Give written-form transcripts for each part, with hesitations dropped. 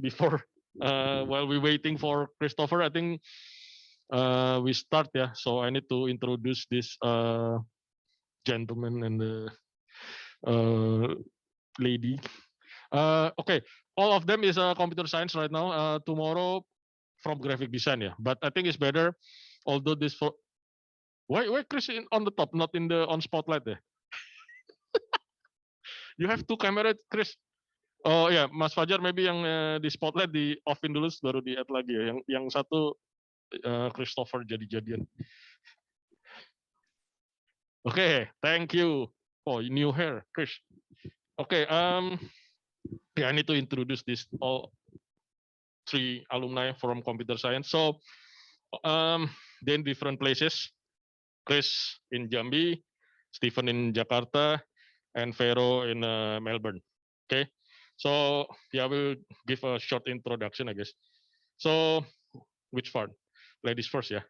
before while we're waiting for Christopher, I think we start. Yeah, so I need to introduce this gentleman and the lady. Okay, all of them is computer science right now. Tomorrow from graphic design. Yeah, but I think it's better. Although this for why Chris on the top, not in the on spotlight there. You have two camera, Chris. Oh ya, Mas Fajar maybe yang di spotlight di offin dulu baru di add lagi ya. Yang satu Christopher jadi-jadian. Okay, thank you. Oh, new hair, Chris. Okay, yeah, I need to introduce this all three alumni from computer science. So, they're in different places. Chris in Jambi, Stephen in Jakarta, and Vero in Melbourne. Okay, so yeah, I will give a short introduction, I guess. So, which part? Ladies first, yeah.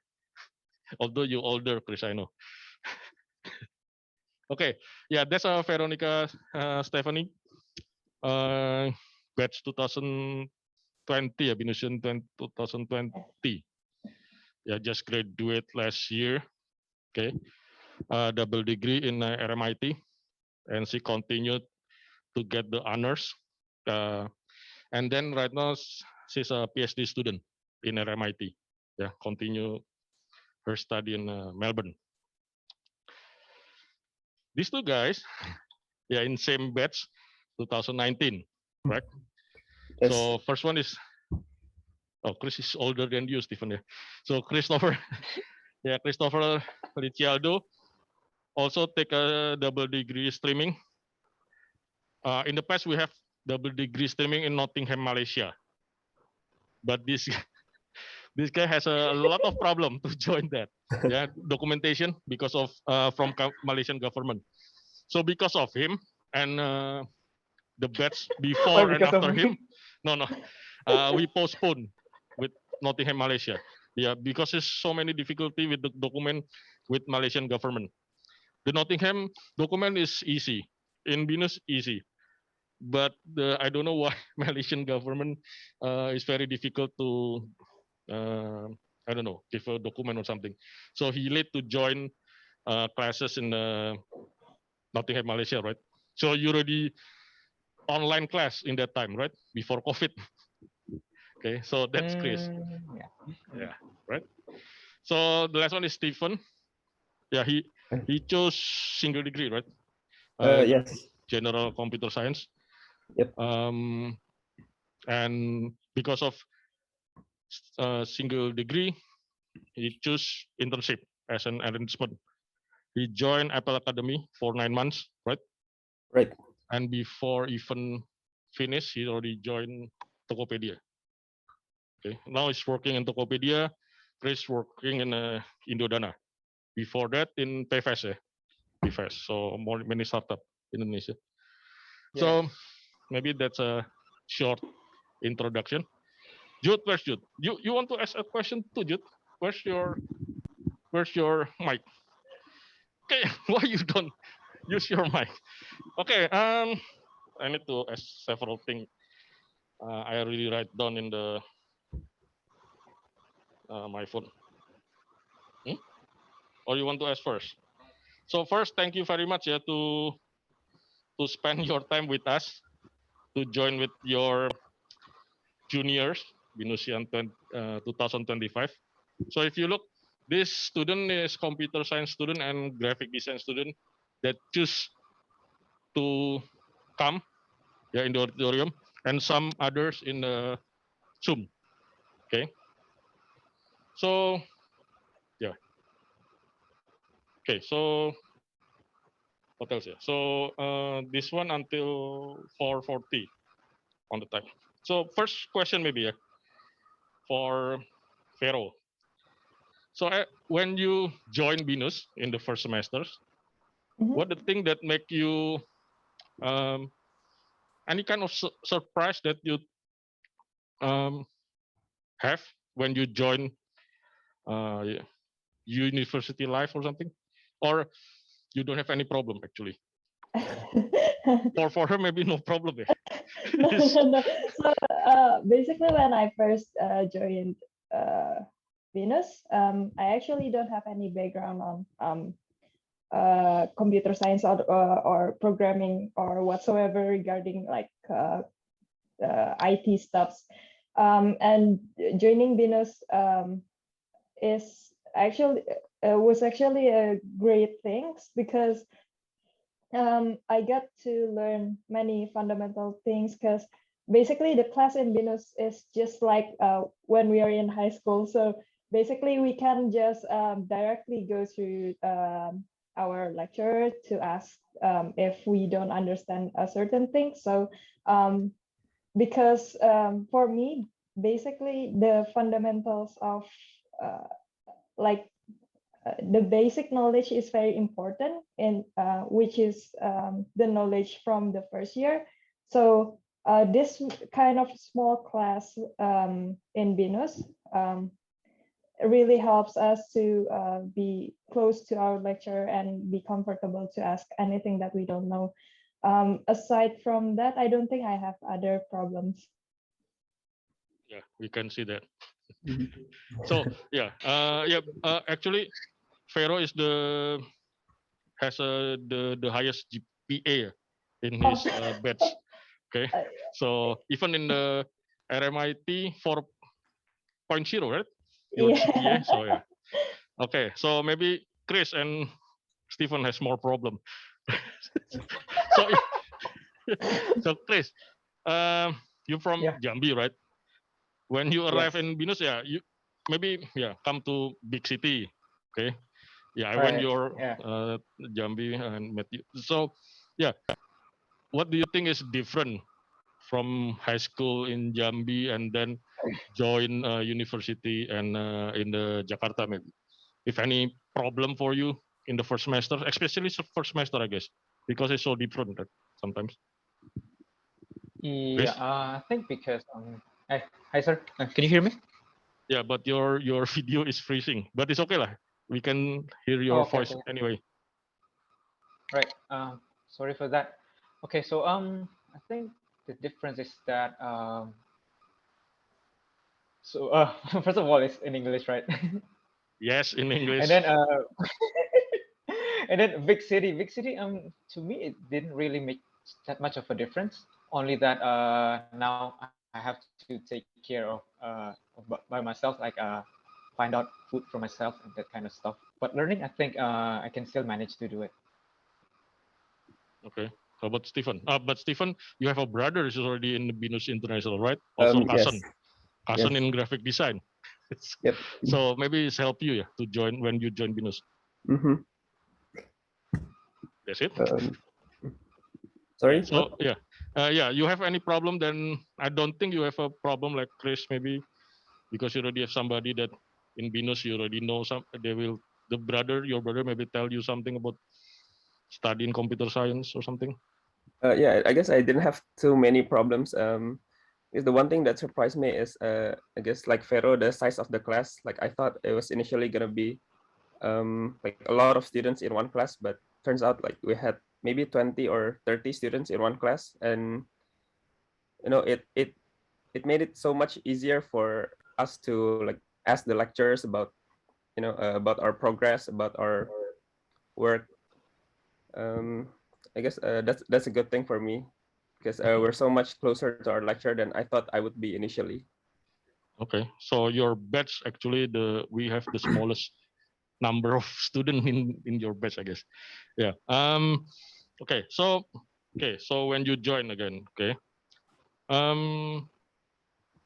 Although you older, Chris, I know. Okay, yeah, that's Veronica Stephanie, batch 2020, ya, BINUSIAN 2020. Yeah, just graduate last year. Okay, double degree in RMIT, and she continued to get the honors. And then right now she's a PhD student in RMIT. Yeah, continue her study in Melbourne. These two guys, yeah, in same batch, 2019, right? Yes. So first one is, oh, Chris is older than you, Stephen. Yeah. So Christopher, yeah, Christopher Ricciardo also take a double degree streaming. In the past, we have double degree streaming in Nottingham, Malaysia, but this guy has a lot of problem to join that. Yeah, documentation because of from Malaysian government. So because of him and the batch before and after him, no, we postponed with Nottingham, Malaysia. Yeah, because there's so many difficulty with the document with Malaysian government. The Nottingham document is easy, in BINUS easy, but I don't know why Malaysian government is very difficult to I don't know, give a document or something. So he late to join classes in Nottingham, Malaysia, right? So you already online class in that time, right? Before COVID. Okay, so that's Chris. Yeah, right. So the last one is Stephen. Yeah, he chose single degree, right? Yes. General computer science. Yep. And because of single degree, he chose internship as an arrangement. He joined Apple Academy for 9 months, right? Right. And before even finish, he already joined Tokopedia. Okay, now he's working in Tokopedia. Chris working in Indodana. Before that in PVS, PVS. So many startup in Indonesia. Yeah. So maybe that's a short introduction. Jude, where's Jude? You want to ask a question too, Jude? Where's your mic? Okay, why you don't use your mic? Okay, I need to ask several things. I really write down in the my phone. Or you want to ask first? So first, thank you very much, yeah, to spend your time with us, to join with your juniors, BINUSIAN 2025. So if you look, this student is computer science student and graphic design student that choose to come, yeah, in the auditorium, and some others in the Zoom. Okay. So yeah. Okay. So what else? Yeah. So this one until 4:40 on the time. So first question maybe, yeah, for Vero. So when you join BINUS in the first semesters, what the thing that make you any kind of surprise that you have when you join university life or something, or you don't have any problem actually? For her maybe no problem. No, So basically, when I first joined BINUS, I actually don't have any background on computer science or programming or whatsoever regarding like IT stuffs. And joining BINUS is actually was actually a great thing because I got to learn many fundamental things because basically the class in BINUS is just like when we are in high school. So basically we can just directly go to our lecturer to ask if we don't understand a certain thing. So because for me, basically the fundamentals of like the basic knowledge is very important, and which is the knowledge from the first year. So this kind of small class in BINUS really helps us to be close to our lecturer and be comfortable to ask anything that we don't know. Aside from that, I don't think I have other problems. Yeah, we can see that. So yeah, actually, Vero is has the highest GPA in his batch. Okay, so even in the RMIT 4.0, right? Your GPA. So yeah. Okay, so maybe Chris and Stephen has more problem. so so Chris, you're from Jambi, right? When you arrive in BINUS, you maybe come to big city. Okay. Yeah, I went your Jambi and met you. So yeah, what do you think is different from high school in Jambi and then join university and in the Jakarta maybe? If any problem for you in the first semester, especially first semester, I guess, because it's so different sometimes. Yeah, I think because hi sir, can you hear me? Yeah, but your video is freezing, but it's okay lah. We can hear your voice anyway. Right. Sorry for that. Okay, so I think the difference is that first of all, it's in English, right? Yes, in English. And then and then big city. To me it didn't really make that much of a difference. Only that now I have to take care of by myself, like find out food for myself and that kind of stuff. But learning, I think I can still manage to do it. Okay. How about Stephen? But Stephen, you have a brother who's already in the BINUS International, right? Also cousin. Yes. Cousin in graphic design. Yep. So maybe it's help you to join when you join BINUS. That's it. Sorry. So yeah, you have any problem? Then I don't think you have a problem like Chris maybe, because you already have somebody that in BINUS you already know some. Your brother maybe tell you something about studying computer science or something. Yeah, I guess I didn't have too many problems. Is the one thing that surprised me is I guess like Vero, the size of the class. Like I thought it was initially gonna be like a lot of students in one class, but turns out like we had maybe 20 or 30 students in one class, and it made it so much easier for us to like ask the lecturers about about our progress, about our work. I guess that's a good thing for me, because we're so much closer to our lecturer than I thought I would be initially. Okay, so your batch actually we have the smallest number of students in your batch, I guess. Yeah. Okay. So when you join again, okay.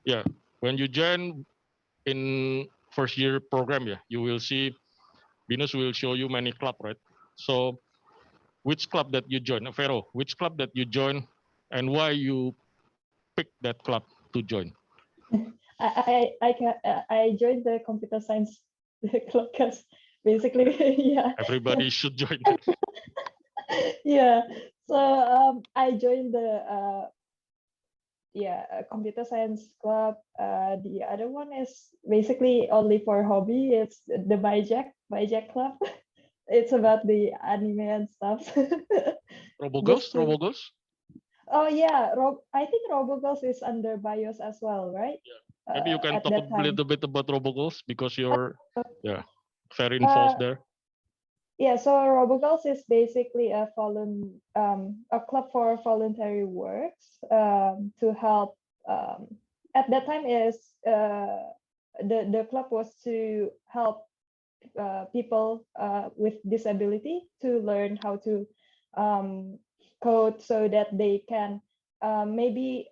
Yeah, when you join in first year program, you will see BINUS will show you many club, right? So which club that you join, Vero? Which club that you join, and why you pick that club to join? I joined the computer science club because basically, yeah. Everybody should join that. Yeah. So I joined the computer science club. The other one is basically only for hobby. It's the BIJAC club. It's about the anime and stuff. Robo Girls? Oh yeah, I think Robogirls is under BIOS as well, right? Maybe you can At talk that a time. little bit about Robocalls because you're very involved there. Yeah, so Robogirls is basically a club for voluntary works to help. At that time, the club was to help people with disability to learn how to code so that they can maybe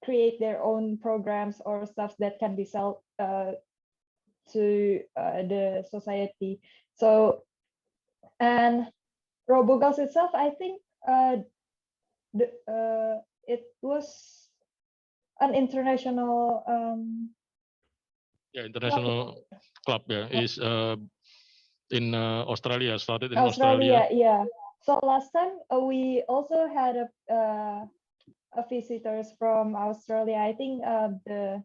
create their own programs or stuff that can be sold to the society. So, and Robogirls itself, I think it was an international international club is in Australia, started in Australia. Australia. Yeah. So last time we also had a visitors from Australia. I think the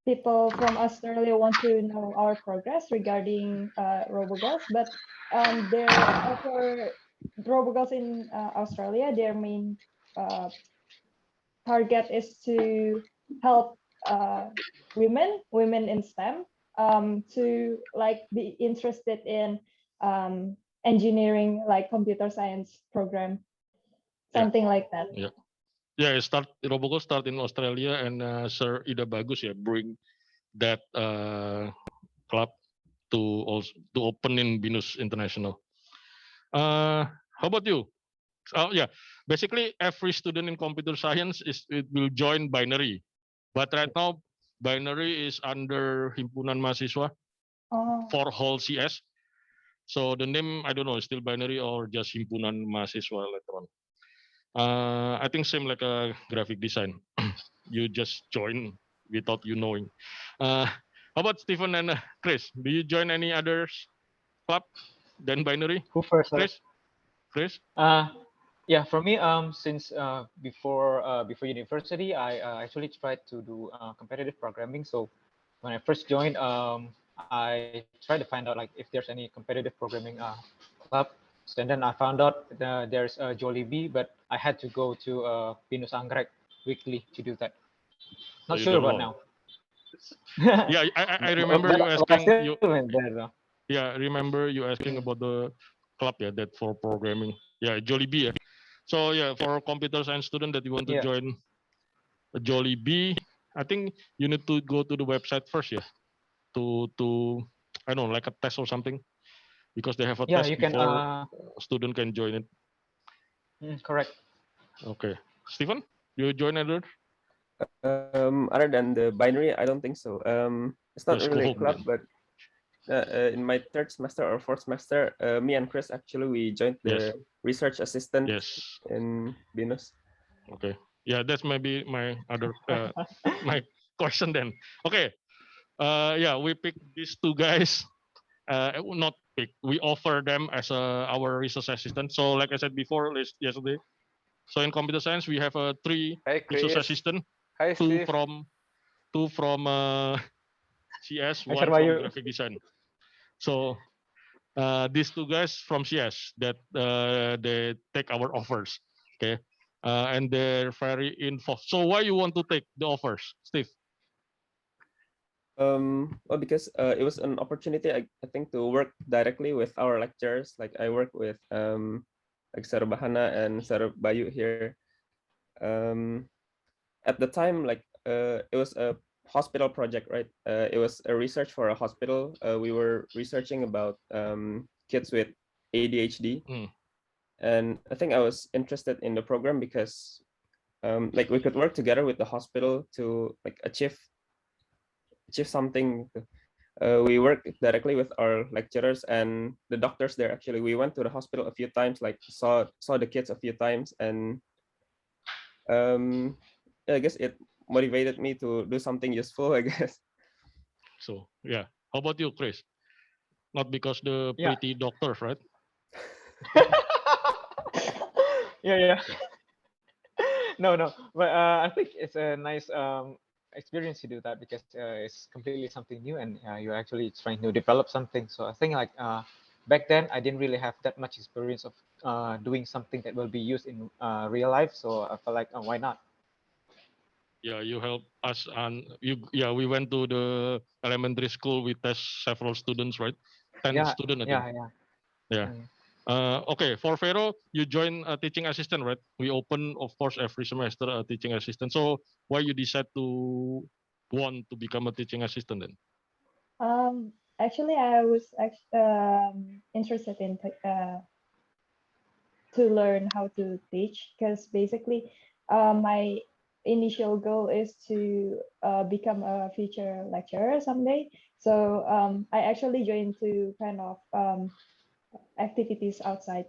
people from Australia want to know our progress regarding Robogirls, but for Robogirls in Australia, their main target is to help women in STEM to like be interested in engineering, like computer science program, something like that. Robocall start in Australia, and Sir Ida Bagus bring that club to also to open in BINUS International. How about you? Basically every student in computer science will join binary, but right now binary is under Himpunan Mahasiswa for whole CS. So the name I don't know is still binary or just Himpunan Mahasiswa later on. I think same like a graphic design. You just join without you knowing. How about Stephen and Chris? Do you join any other club than binary? Who first? Chris? Yeah, for me, since before university, I actually tried to do competitive programming. So when I first joined, I tried to find out like if there's any competitive programming club. So, and then I found out there's Jollibee, but I had to go to BINUS Anggrek weekly to do that. Not sure about now. Yeah, I remember you asking. Yeah, remember you asking about the club that for programming. Yeah, Jollibee. So yeah, for computer science student that you want to join Jollibee, I think you need to go to the website first, to I don't know, like a test or something, because they have a test before student can join it. Correct. Okay, Stephen, you join other? Other than the binary, I don't think so. It's not really a club, but in my third semester or fourth semester, me and Chris actually we joined the research assistant in BINUS. Okay, yeah, that's maybe my other my question then. Okay, we picked these two guys. Not pick. We offer them as our research assistant. So like I said before, yesterday. So in computer science, we have three research assistant. Hi, two Steve. from CS, one from graphic design. So these two guys from CS that they take our offers. Okay, and they're very involved. So why you want to take the offers, Steve? Well, because it was an opportunity, I think, to work directly with our lecturers. Like I work with like Sir Bahana and Sir Bayu here. At the time, like it was a hospital project, right? It was a research for a hospital. We were researching about kids with ADHD, and I think I was interested in the program because like we could work together with the hospital to like achieve something. We work directly with our lecturers and the doctors there. Actually, we went to the hospital a few times, like saw the kids a few times, and I guess it motivated me to do something useful, I guess. So yeah, how about you, Chris? Not because the pretty doctors, right? Yeah. No, but I think it's a nice experience to do that because it's completely something new and you're actually trying to develop something. So I think like back then I didn't really have that much experience of doing something that will be used in real life. So I felt like, oh, why not? Yeah, you help us, and we went to the elementary school. We test several students, right? 10 Yeah, students, I think. yeah. Yeah. Mm. Okay, for Vero, you join a teaching assistant, right? We open, of course, every semester a teaching assistant. So why you decide to want to become a teaching assistant then? Actually, I was interested in to learn how to teach, because basically my initial goal is to become a future lecturer someday. So I actually joined to kind of activities outside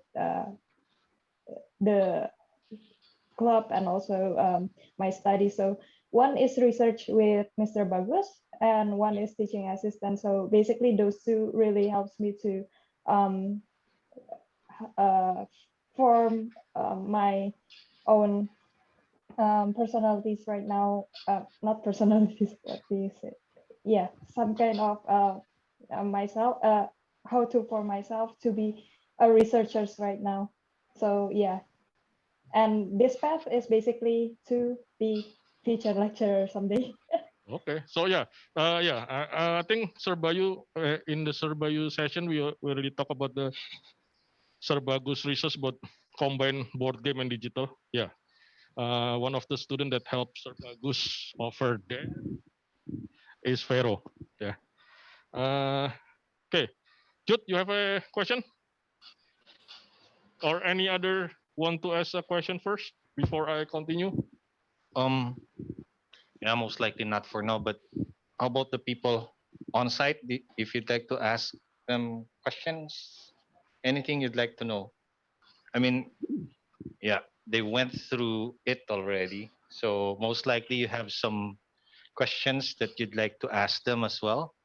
the club and also my study. So one is research with Mr. Bagus and one is teaching assistant. So basically those two really helps me to um, uh, form my own personalities right now. Not personalities, what do you say? Yeah, some kind of myself, how to form myself to be a researchers right now. So yeah, and this path is basically to be future lecturer someday. Okay, so I think Sir Bayu, in the Sir Bayu session, we already talk about the Sir Bagus research about combined board game and digital. Yeah, one of the student that helped Sir Bagus over there is Vero. Yeah. Okay, Jude, you have a question or any other want to ask a question first before I continue? Um, yeah, most likely not for now. But how about the people on site? If you'd like to ask them questions, anything you'd like to know. I mean, yeah, they went through it already. So most likely you have some questions that you'd like to ask them as well.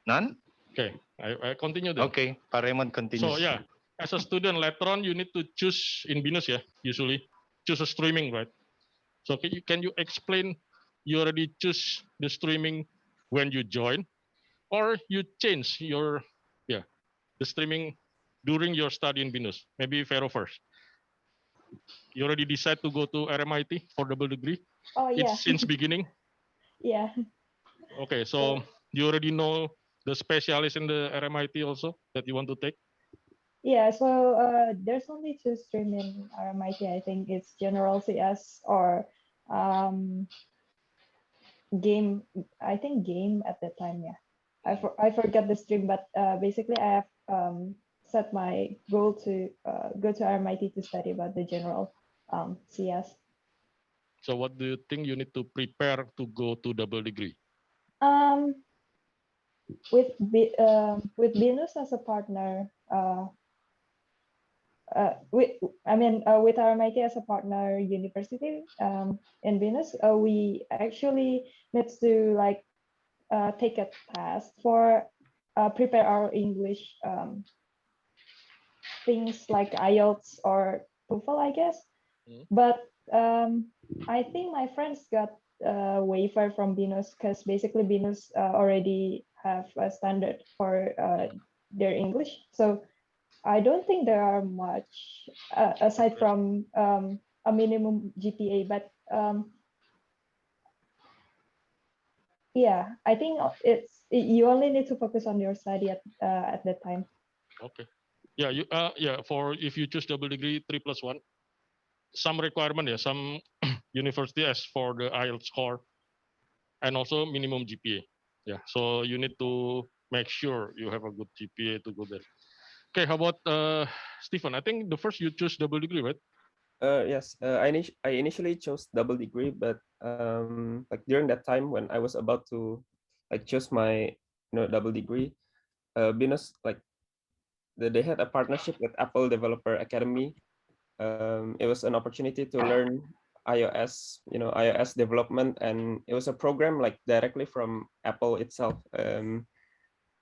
None? Okay, I continue then. Okay, Paremon So continues. yeah, as a student later on, you need to choose in BINUS, yeah, usually choose a streaming, right? So can you explain you already choose the streaming when you join, or you change your the streaming during your study in BINUS? Maybe Vero first. You already decide to go to RMIT for double degree. Oh It's yeah, since beginning. yeah. Okay, so So you already know the specialist in the RMIT also that you want to take. yeah, so there's only two stream in RMIT. I think it's general CS or um, game. I think game at that time. Yeah, I forgot the stream, but basically I have set my goal to go to RMIT to study about the general CS. So what do you think you need to prepare to go to double degree? Um, with BINUS as a partner, with with RMIT as a partner university in BINUS, we actually need to like take a test for prepare our English things like IELTS or TOEFL, I guess. Mm. But I think my friends got waiver from BINUS because basically BINUS already have a standard for their English. So I don't think there are much aside from a minimum GPA, but yeah, I think you only need to focus on your study at that time. Okay. Yeah, for if you choose double degree 3+1, some requirement, yeah, some university as for the IELTS score and also minimum GPA. Yeah, so you need to make sure you have a good GPA to go there. Okay, how about Stephen? I think the first you choose double degree, right? Yes, I initially chose double degree, but like during that time when I was about to like choose my double degree, BINUS like they had a partnership with Apple Developer Academy. It was an opportunity to learn iOS, iOS development, and it was a program like directly from Apple itself.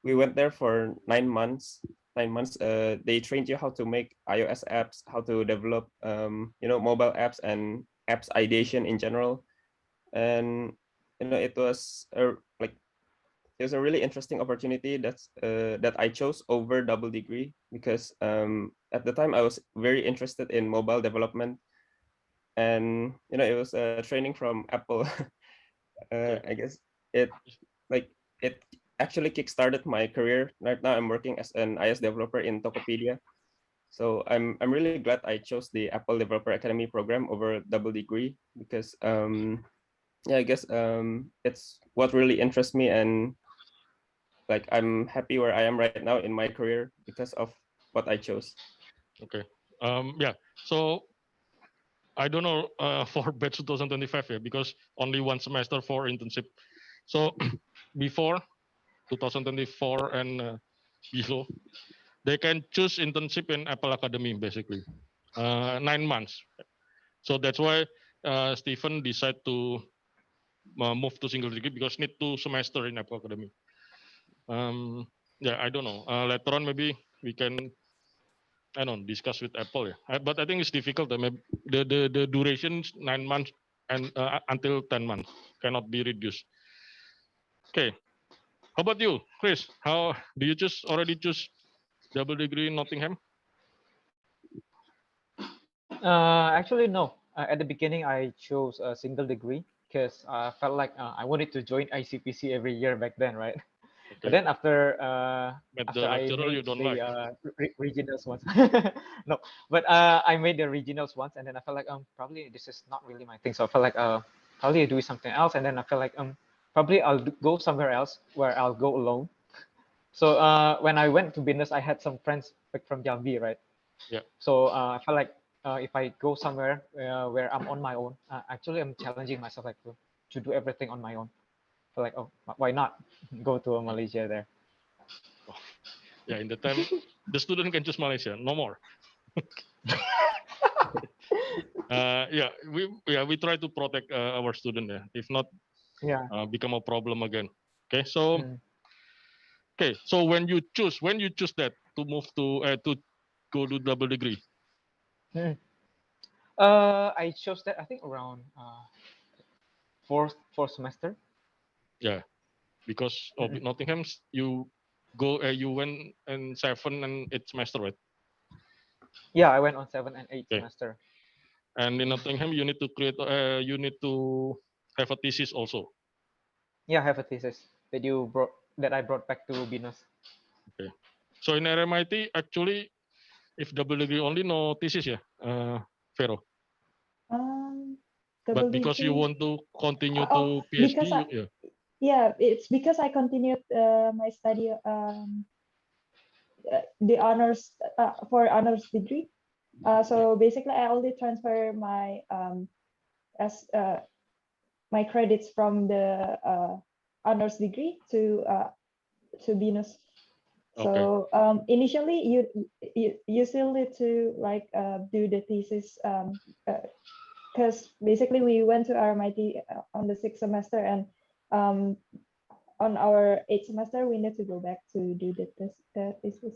We went there for 9 months. 9 months. They trained you how to make iOS apps, how to develop, mobile apps and apps ideation in general. And it was like it was a really interesting opportunity that I chose over double degree because at the time I was very interested in mobile development, and it was a training from Apple. I guess it like it actually kickstarted my career. Right now I'm working as an iOS developer in Tokopedia. So I'm really glad I chose the Apple Developer Academy program over double degree because yeah, I guess it's what really interests me, and like I'm happy where I am right now in my career because of what I chose. Okay. Yeah. So I don't know for batch 2025 yeah, because only one semester for internship. So before 2024 and below, they can choose internship in Apple Academy basically, 9 months. So that's why Stephen decided to move to single degree because need 2 semester in Apple Academy. Yeah, I don't know. Later on, maybe we can, I don't know, discuss with Apple. Yeah, but I think it's difficult. Maybe the duration is 9 months and until 10 months cannot be reduced. Okay. How about you, Chris? How do you already choose double degree in Nottingham? Actually, no. At the beginning, I chose a single degree because I felt like I wanted to join ICPC every year back then, right? But Okay. then after But after the I lecturer you made don't the like. regionals once, no, but I made the regionals once, and then I felt like probably this is not really my thing. So I felt like probably do something else, and then I felt like probably I'll go somewhere else where I'll go alone. So when I went to BINUS, I had some friends back from Jambi, right? Yeah. So I felt like if I go somewhere where I'm on my own, actually I'm challenging myself like to do everything on my own. So like, oh, why not go to Malaysia there? Yeah, in the time the student can choose Malaysia, no more. We try to protect our student. Yeah, if not, Yeah. become a problem again. Okay, so Mm. when you choose that to move to go to double degree. Mm. I chose that I think around fourth semester. Yeah, because of Mm-mm. Nottingham, you went in 7 and 8 semester, right? Yeah, I went on 7 and 8 Okay, semester. and in Nottingham you need to you need to have a thesis also. Yeah, I have a thesis that I brought back to BINUS. Okay, so in RMIT actually, if double degree only no thesis, yeah, Vero. Um, But double because you degree. want to continue Oh, to because PhD, yeah. yeah, it's because I continued my study the honors for honors degree. So basically, I only transfer my as my credits from the honors degree to BINUS. Okay. So initially, you still need to like do the thesis because basically we went to RMIT on the 6th semester, and on our 8th semester we need to go back to do the thesis.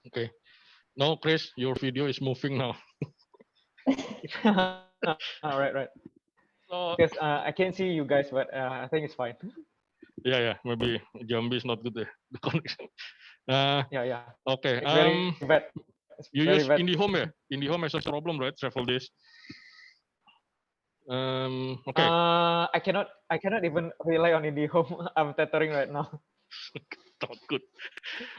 Okay. No, Chris, your video is moving now. Right. So Because I can't see you guys, but I think it's fine. yeah, maybe Jambi is not good there, the connection. Yeah. Okay. It's very bad. It's You very use bad. IndiHome, yeah? IndiHome has a problem, right? Travel days. Okay. I cannot even rely on IndiHome. I'm tethering right now. Not good.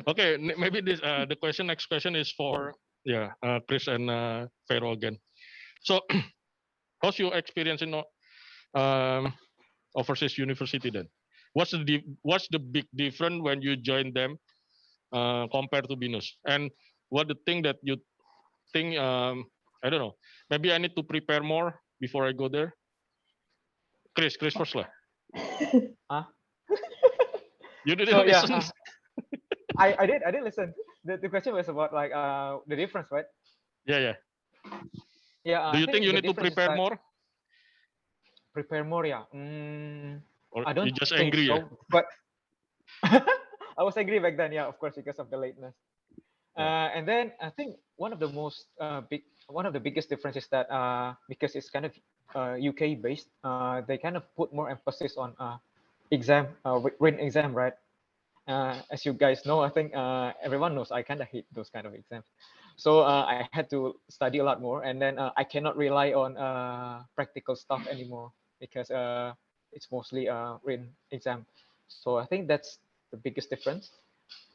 Okay, maybe this the next question is for Chris and Vero again. So, how's your experience in overseas university then? What's the big difference when you join them compared to BINUS? And what the thing that you think? I don't know. Maybe I need to prepare more before I go there. Chris first lah. Huh? You didn't So yeah, listen. I did listen. The question was about like the difference, right? Yeah. Yeah, Do I you think think you the need to difference is prepare that more, prepare more. Yeah, or I you don't just think angry? Yeah. so. But I was angry back then. Yeah, of course, because of the lateness. Yeah. And then I think one of the biggest differences that because it's kind of UK based, they kind of put more emphasis on written exam, right? As you guys know, I think everyone knows I kind of hate those kind of exams. So I had to study a lot more, and then I cannot rely on practical stuff anymore because it's mostly written exam. So I think that's the biggest difference.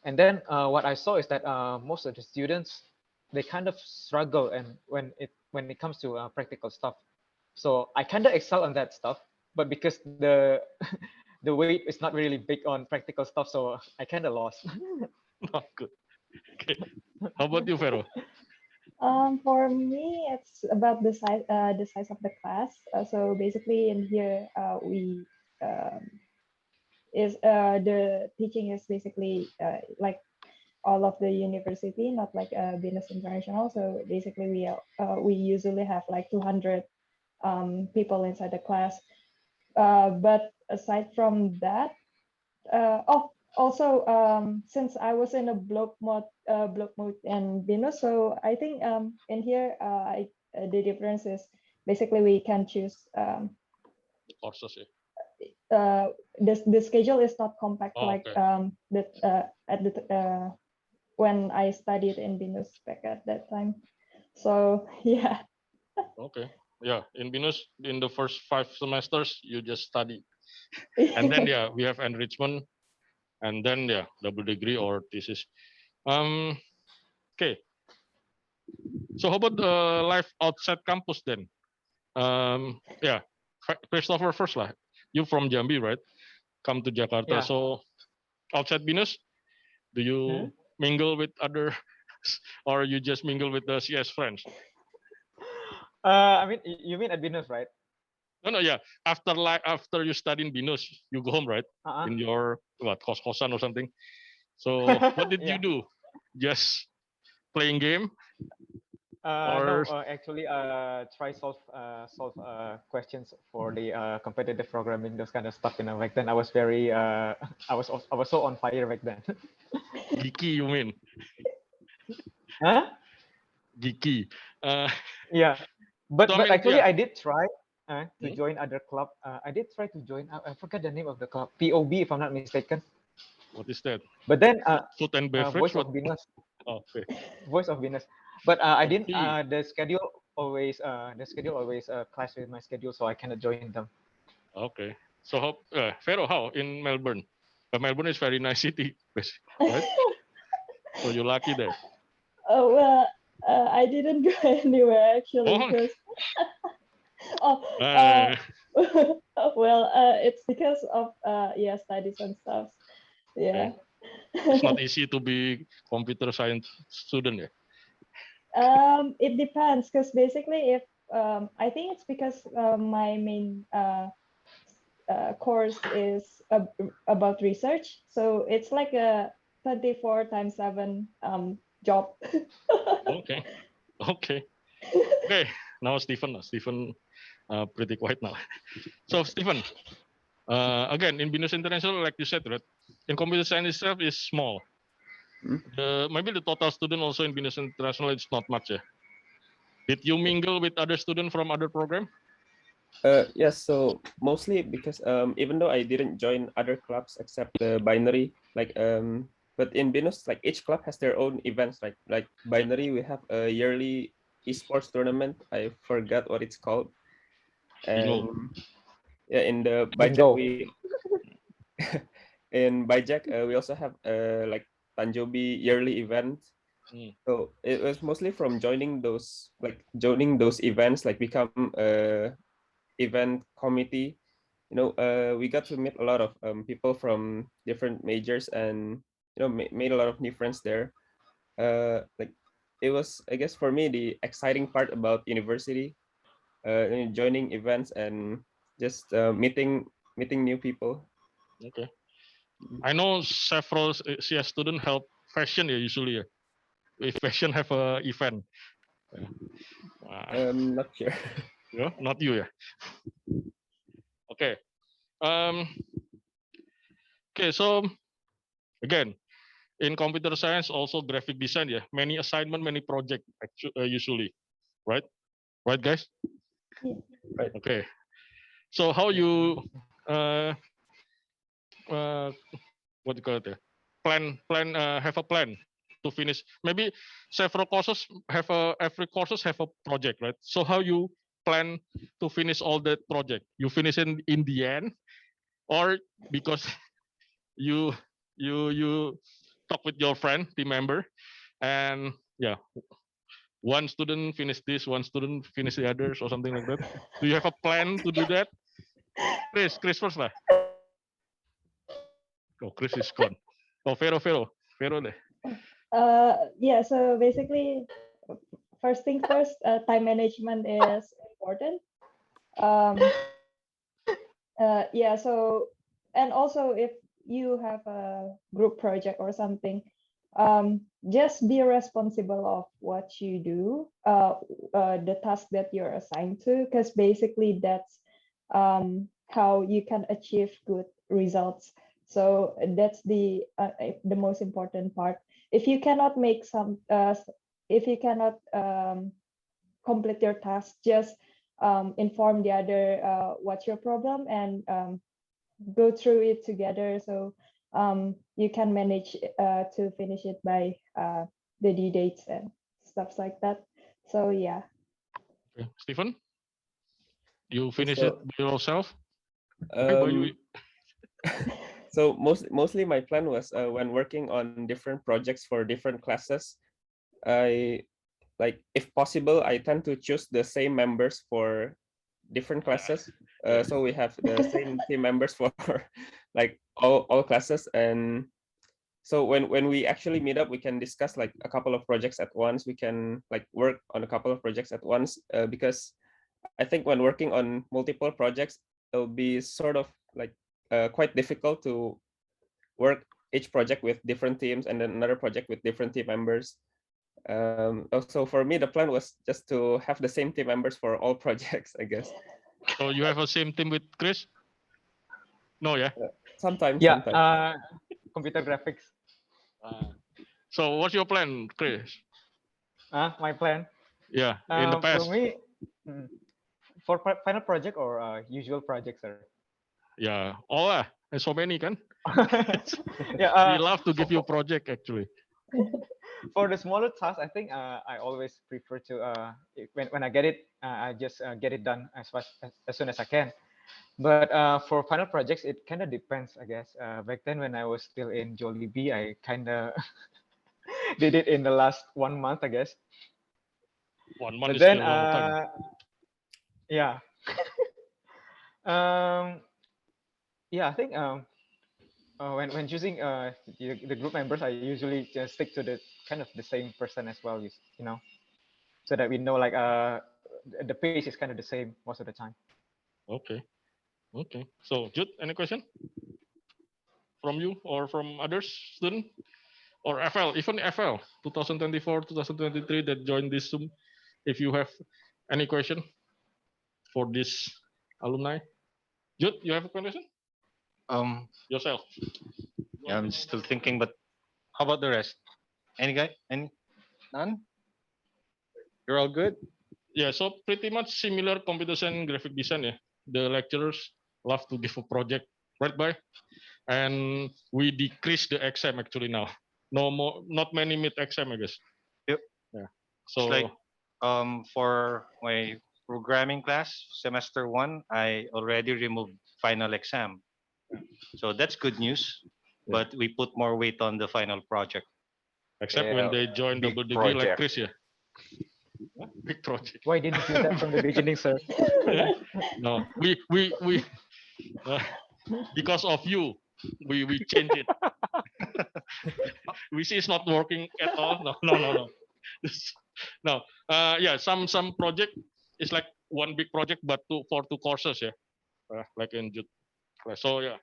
And then what I saw is that most of the students, they kind of struggle, and when it comes to practical stuff. So I kind of excel on that stuff, but because the the weight is not really big on practical stuff, so I kind of lost. Not good. Okay. How about you, Vero? For me, it's about the size of the class. So basically, in here, we the teaching is basically like all of the university, not like BINUS International. So basically, we usually have like 200 people inside the class. But aside from that, also since I was in a block mode and BINUS, so I think in here the difference is basically we can choose Courses, yeah. the schedule is not compact Oh, like okay. at the when I studied in BINUS back at that time. So yeah. Okay. Yeah. In BINUS, in the first 5 semesters, you just study. And then, yeah, we have enrichment. And then, yeah, double degree or thesis. Okay. So how about the life outside campus then? Yeah. Christopher first lah. You from Jambi, right? Come to Jakarta. Yeah. So outside BINUS, do you mingle with other, or you just mingle with the CS friends? I mean, you mean at BINUS, right? No, yeah. After you study in BINUS, you go home, right? Uh-huh. In your kos-kosan or something. So what did you Yeah. do? Just playing game, No, or actually, try solve questions for the competitive programming, those kind of stuff. Back then I was very, I was so on fire back then. geeky? You mean Huh? geeky? Uh, Yeah, but so I mean, actually yeah. I did try to join other club. I did try to join. I forgot the name of the club. POB, if I'm not mistaken. What is that? But then Food and beverage? Voice What? of BINUS, Oh, okay. Voice of BINUS. But I didn't. Okay. The schedule always clash with my schedule, so I cannot join them. Okay. So how, Vero, how in Melbourne? Melbourne is very nice city, right? So you're lucky there. Oh well, I didn't go anywhere actually Oh, because oh uh, well it's because of yeah, studies and stuff. okay. Yeah. It's not easy to be computer science student, yeah. It depends because basically if I think it's because my main course is about research, so it's like a 24/7 job. Okay. Okay. Okay. Now Stephen. Stephen, pretty quiet now. So Stephen, again in BINUS International, like you said, right? In computer science itself is small. Maybe the total student also in BINUS International it's not much, yeah. Did you mingle with other students from other program? Yes, so mostly because even though I didn't join other clubs except the binary, like but in BINUS, like each club has their own events. Like binary, we have a yearly esports tournament. I forgot what it's called. Bingo. And yeah, in the Bingo. in Bajak, we also have like Tanjobi yearly event. So it was mostly from joining those events, like become a event committee. We got to meet a lot of people from different majors, and made a lot of new friends there. Like it was, I guess, for me the exciting part about university, joining events and just meeting new people. Okay. I know several CS students help fashion, yeah, usually. Yeah. If fashion have a event. Not sure. Yeah, not you, yeah. Okay. Um. Okay. So again, in computer science, also graphic design, yeah. Many assignment, many project, usually, right? Right, guys. Yeah. Right. Okay. So how you what do you call it? Have a plan to finish. Maybe several courses have every courses have a project, right? So how you plan to finish all that project? You finish in the end, or because you you talk with your friend, team member, and yeah, one student finish this, one student finish the others, or something like that. Do you have a plan to do that? Chris first lah. Oh, Chris is gone. Oh, Vero deh. Yeah, so basically, first thing first, time management is important. Yeah, so, and also if you have a group project or something, just be responsible of what you do, the task that you're assigned to, because basically that's how you can achieve good results. So that's the most important part. If you cannot make if you cannot complete your task, just inform the other what's your problem and go through it together. So you can manage to finish it by the due dates and stuff like that. So yeah. Okay. Stephen, you finish So, it by yourself? Why you? So mostly my plan was when working on different projects for different classes, I like if possible I tend to choose the same members for different classes. So we have the same team members for like all classes, and so when we actually meet up, we can discuss like a couple of projects at once. We can like work on a couple of projects at once because I think when working on multiple projects, it'll be sort of like quite difficult to work each project with different teams and then another project with different team members. Also for me, the plan was just to have the same team members for all projects, I guess. So you have a same team with Chris? No, yeah. Sometimes. Yeah, computer graphics. So what's your plan, Chris? My plan. Yeah, in the past. For me, for final project or usual project, sir. Yeah, all lah. There's so many kan. Yeah, We love to give you a project actually. for the smaller tasks, I think I always prefer to when I get it, I just get it done as fast as soon as I can. But for final projects, it kind of depends, I guess. Back then, when I was still in Jollibee, I kind of did it in the last 1 month, I guess. 1 month But is then, still a long time. yeah, um, yeah, I think when choosing the group members, I usually just stick to the kind of the same person as well, you know, so that we know like the pace is kind of the same most of the time. Okay. Okay. So Jude, any question from you or from others student or FL, even FL 2024, 2023 that joined this Zoom? If you have any question for this alumni, Jude, you have a question yourself? Yeah, I'm still thinking, but how about the rest? Any guy? Any? None? You're all good? Yeah, so pretty much similar computer science graphic design. Yeah, the lecturers love to give a project, right, by, and we decrease the exam actually now. No more, not many mid exam, I guess. Yep. Yeah. It's So like for my programming class, semester 1, I already removed final exam. So that's good news. Yeah. But we put more weight on the final project. except Yeah, when they join big double degree like project. Chris, yeah. Big project. Why didn't you do that from the beginning, sir? No, we because of you, we change it. We see it's not working at all. No. No. Yeah, some project is like one big project, but for two courses, yeah. Like in Jude. So yeah,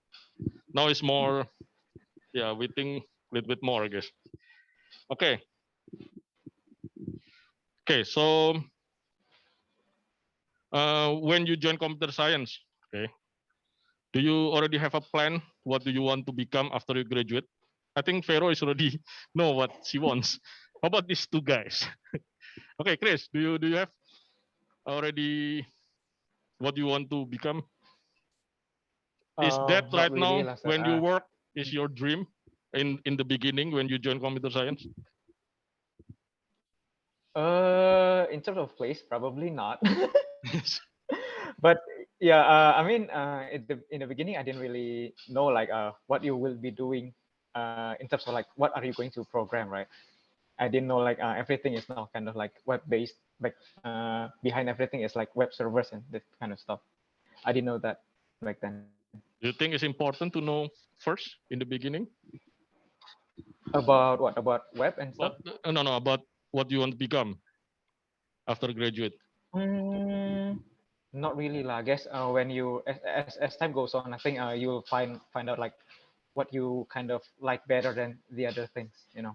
now it's more. Yeah, we think a little bit more, I guess. Okay. Okay, so when you join computer science, okay, do you already have a plan? What do you want to become after you graduate? I think Vero is already know what she wants. How about these two guys? Okay, Chris, do you have already what you want to become? Is that Not right really, now lah, sir. when you work is your dream in the beginning when you join computer science? In terms of place, probably not. But yeah, I mean, in the beginning, I didn't really know like what you will be doing in terms of like what are you going to program, right? I didn't know like everything is now kind of like web based, like behind everything is like web servers and that kind of stuff. I didn't know that back then. Do you think it's important to know first in the beginning? About what? About web and stuff? No, about what you want to become after graduate. Not really lah. I guess when you as time goes on, I think you'll find out like what you kind of like better than the other things, you know.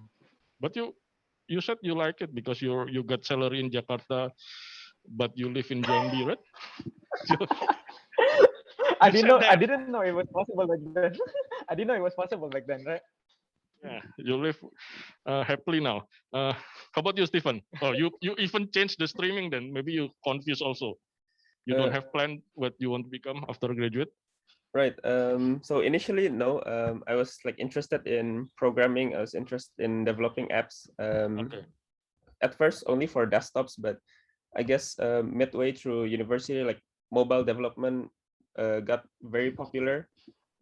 But you said you like it because you got salary in Jakarta, but you live in Jambi, right? I You didn't said know. I that. didn't know it was possible back then. I didn't know it was possible back then, right? Yeah, you live happily now. How about you, Stephen? Oh, you even changed the streaming then. Maybe you confused also. You don't have plan what you want to become after graduate? Right. So initially, no. I was like interested in programming. I was interested in developing apps. Okay. At first, only for desktops, but I guess midway through university, like mobile development got very popular.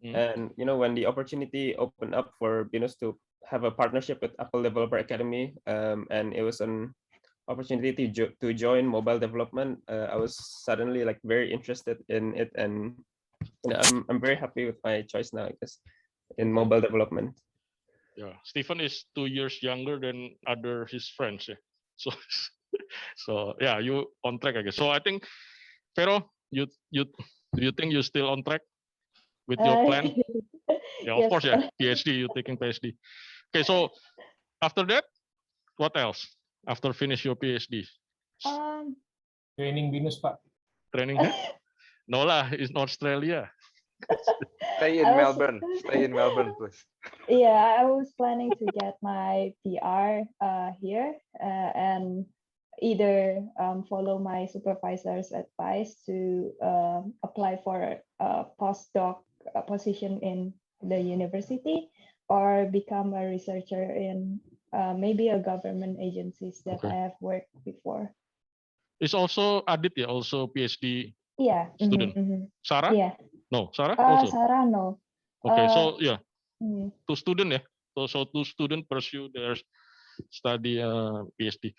And when the opportunity opened up for BINUS to have a partnership with Apple Developer Academy, and it was an opportunity to join mobile development, I was suddenly like very interested in it, and I'm very happy with my choice now, I guess, in mobile development. Yeah, Stephen is 2 years younger than other his friends. Yeah. So so yeah, you on track, I guess. So I think, Vero, do you think you're still on track with your plan? Yeah, of Yes. course, yeah. PhD, you're taking PhD. Okay, so after that, what else? After finish your PhD? Um, Training BINUS, Pak. Training here? No lah, it's Australia. Stay in I was- Melbourne. Stay in Melbourne, please. Yeah, I was planning to get my PR here and either follow my supervisor's advice to apply for a postdoc position in the university or become a researcher in maybe a government agencies that Okay. I have worked before. It's also Adit, yeah, also PhD Yeah. student. Sarah? Yeah. No, Sarah also. Sarah, no. Okay, so yeah, Mm. two student, yeah. So two student pursue their study PhD.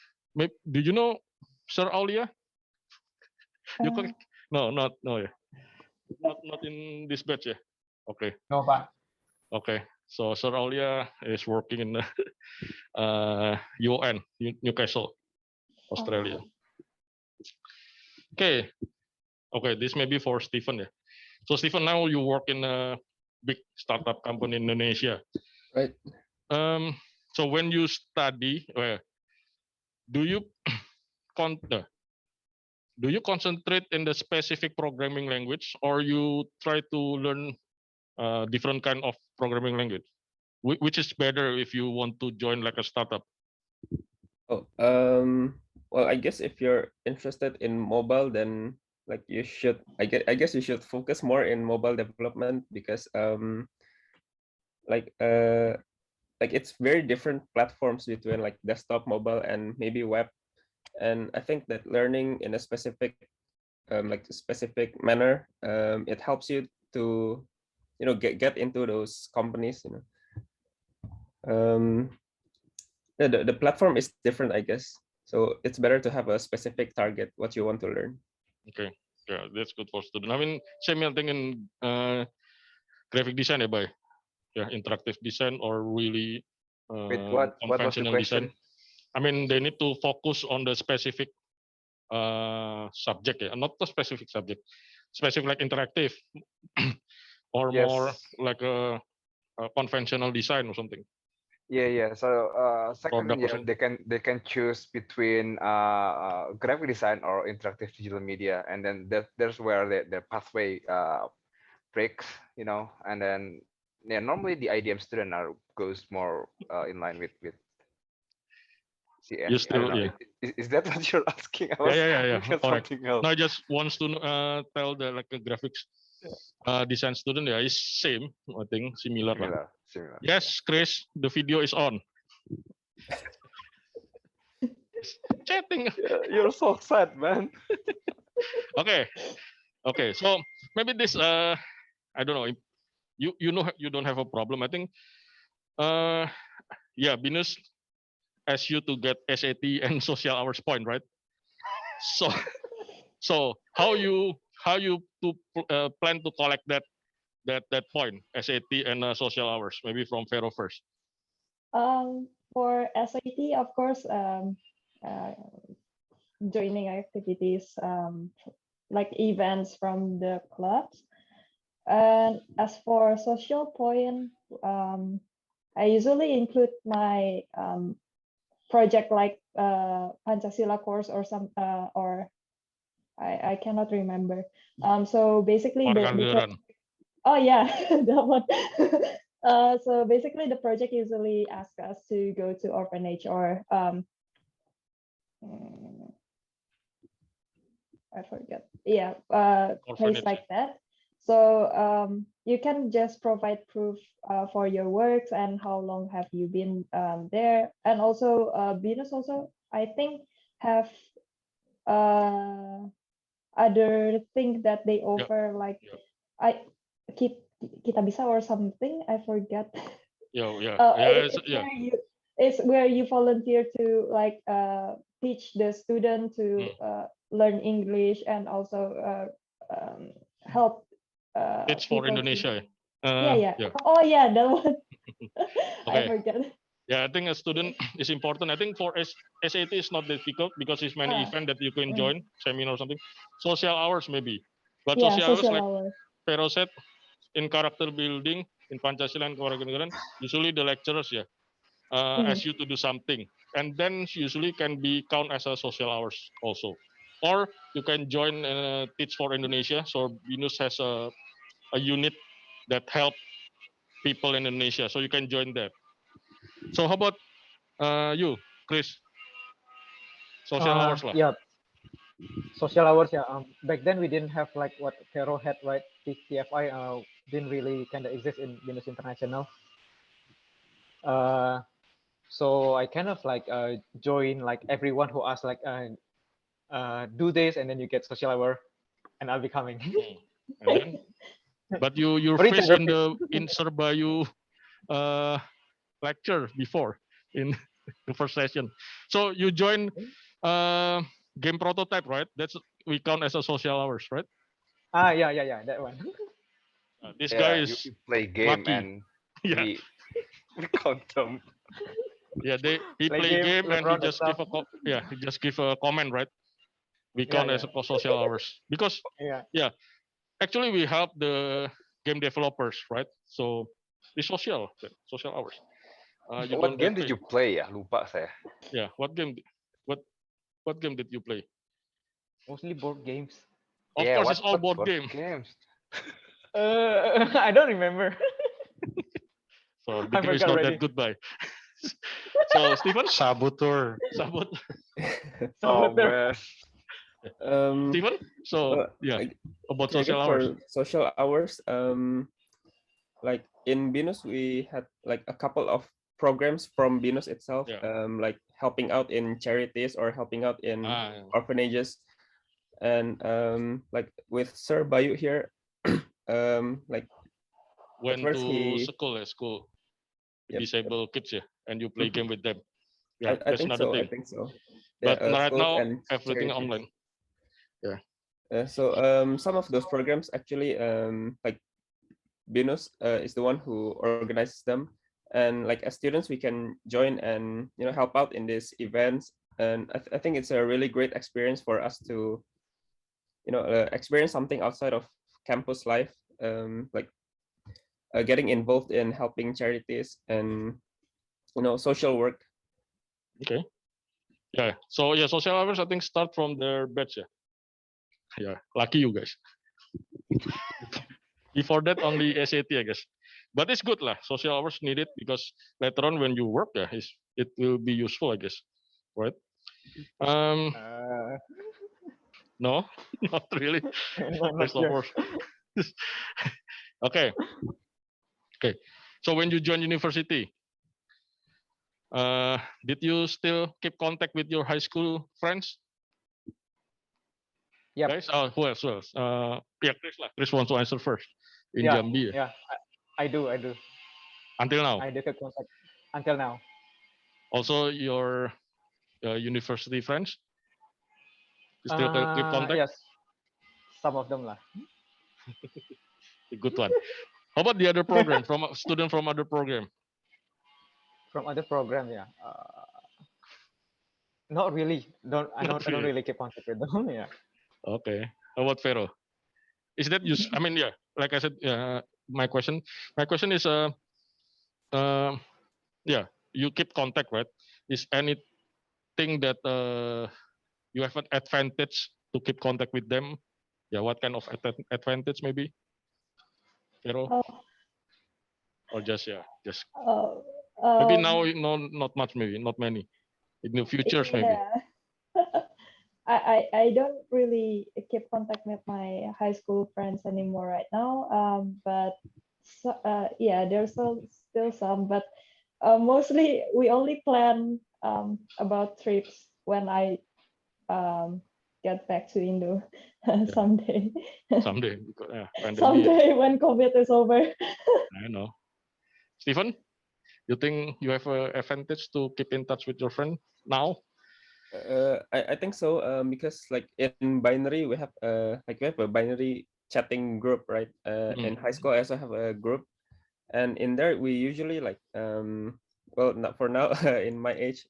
Did you know Sir Aulia? You Uh, no, no, yeah. Not in this batch, yeah. Okay, No, Pak. okay. So Sir Aulia is working in UN, Newcastle, Australia. Okay, okay. This may be for Stephen, yeah. So Stephen, now you work in a big startup company in Indonesia. Right. So when you study, do you do you concentrate in the specific programming language, or you try to learn different kind of programming language? Which is better if you want to join like a startup? Oh, well, I guess if you're interested in mobile, then like you should, I guess you should focus more in mobile development because like it's very different platforms between like desktop, mobile, and maybe web. And I think that learning in a specific specific manner, it helps you to get into those companies. The platform is different, I guess. So it's better to have a specific target, what you want to learn. Okay, yeah, that's good for student. I mean, same thing in graphic design, by yeah, interactive design or really Wait, what was the conventional question? design. I mean, they need to focus on the specific subject, yeah, not the specific subject, specific like interactive or more Yes. like a conventional design or something. Yeah. So second, Product or yeah, something. they can choose between graphic design or interactive digital media, and then there's where the pathway breaks, and then yeah, normally the IDM student goes more in line with CS. You I still, don't know. yeah. Is that what you're asking? I Yeah, was yeah. looking at Correct. something else. No, I just wants to tell the like a graphics design student, yeah, is same. I think similar. Similar. Yes, Chris, the video is on. Chatting. Yeah, you're so sad, man. Okay. Okay. So maybe this I don't know. You know you don't have a problem. I think yeah, BINUS asks you to get SAT and social hours point, right? So so how you plan to collect that point SAT and social hours? Maybe from Vero first. For SAT, of course, uh, joining activities like events from the clubs. And as for social point, I usually include my project like Pancasila course or some or I cannot remember. So basically oh yeah, that one. So basically the project usually asks us to go to orphanage or I forget. Yeah, place Orphanage. like that. So you can just provide proof for your works and how long have you been there. And also BINUS also, I think, have other thing that they offer like I keep kita bisa or something. I forget. Yeah, yeah, It's where you volunteer to like teach the student to learn English and also help It's for people Indonesia. yeah. Oh yeah, that one. I Okay. forget. Yeah, I think a student is important. I think for SAT is not difficult because it's many event that you can join, seminar or something. Social hours maybe, but Yeah, social hours social like hours. Vero said, in character building, in Pancasila and Kewarganegaraan, usually the lecturers ask you to do something, and then usually can be count as a social hours also. Or you can join Teach for Indonesia. So BINUS has a unit that help people in Indonesia. So you can join that. So how about you, Chris? Social hours lah. Yeah, social hours. Yeah. Back then we didn't have like what Vero had, right? TFI didn't really kind of exist in BINUS International. So I kind of like join like everyone who asked like do this and then you get social hour, and I'll be coming. And then, but you're For each faced and in the Serbayu lecture before in the first session. So you join game prototype, right? That's we count as a social hours, right? Yeah, that one. This Yeah, guy you is play game lucky. and Yeah, we count them. yeah. He play game look and he around and just give stuff. he just give a comment, right? We count as a social hours because Yeah. actually we help the game developers, right? So the social hours. You What don't game get did paid. you play ya? Lupa saya. Yeah. What what game did you play? Mostly board games. Of Yeah, course, it's all what board game. games? I don't remember. So the I game is forgot not already. that good, bye. So Stephen, Saboteur. Sabot, Oh Saboteur. man. Stephen. So yeah, about Okay, I guess social hours. for social hours, like in BINUS, we had like a couple of programs from BINUS itself, Yeah. like helping out in charities or helping out in Yeah. orphanages. And like with Sir Bayu here, like Went first to school, Yep. disabled kids, yeah, and you play Mhm. game with them. Yeah, I that's think another so. I thing. think so. But Yeah, right schools now and everything charities. online. Yeah. So some of those programs actually like BINUS is the one who organizes them, and like as students we can join and help out in these events, and I think it's a really great experience for us to experience something outside of campus life, like getting involved in helping charities and social work. Okay. Yeah. So yeah, social hours I think start from their batch. Yeah. Yeah. Lucky you guys. Before that only SAT, I guess. But it's good lah. Social hours needed because later on when you work, yeah, it will be useful, I guess. Right? No, not really. Not Christopher. sure. Okay. Okay. So when you join university, did you still keep contact with your high school friends? Yep. Guys, who else? Who else? Yeah, Chris lah. Chris wants to answer first in Yeah. Jambi. Yeah. I do. Until now. I did keep contact until now. Also, your university friends, you still keep contact. Yes. Some of them lah. A good one. How about the other program from a student from other program? From other program, yeah. Not really. I Not don't really. really keep contact with them. Yeah. Okay. How about Vero? Is that you? I mean, yeah. Like I said, my question is, yeah, you keep contact, right? Is anything that you have an advantage to keep contact with them? Yeah, what kind of advantage maybe? Vero, Oh, or just just oh, maybe um, now, no, not much, maybe not many. In the futures, maybe. yeah. I don't really keep contact with my high school friends anymore right now. But yeah, there's still some, but mostly we only plan about trips when I get back to Indo someday. Someday, because, pandemic, Someday when COVID is over. I know. Stephen, you think you have an advantage to keep in touch with your friend now? I think so, because like in binary we have we have a binary chatting group, right? In high school I also have a group, and in there we usually well, not for now, in my age,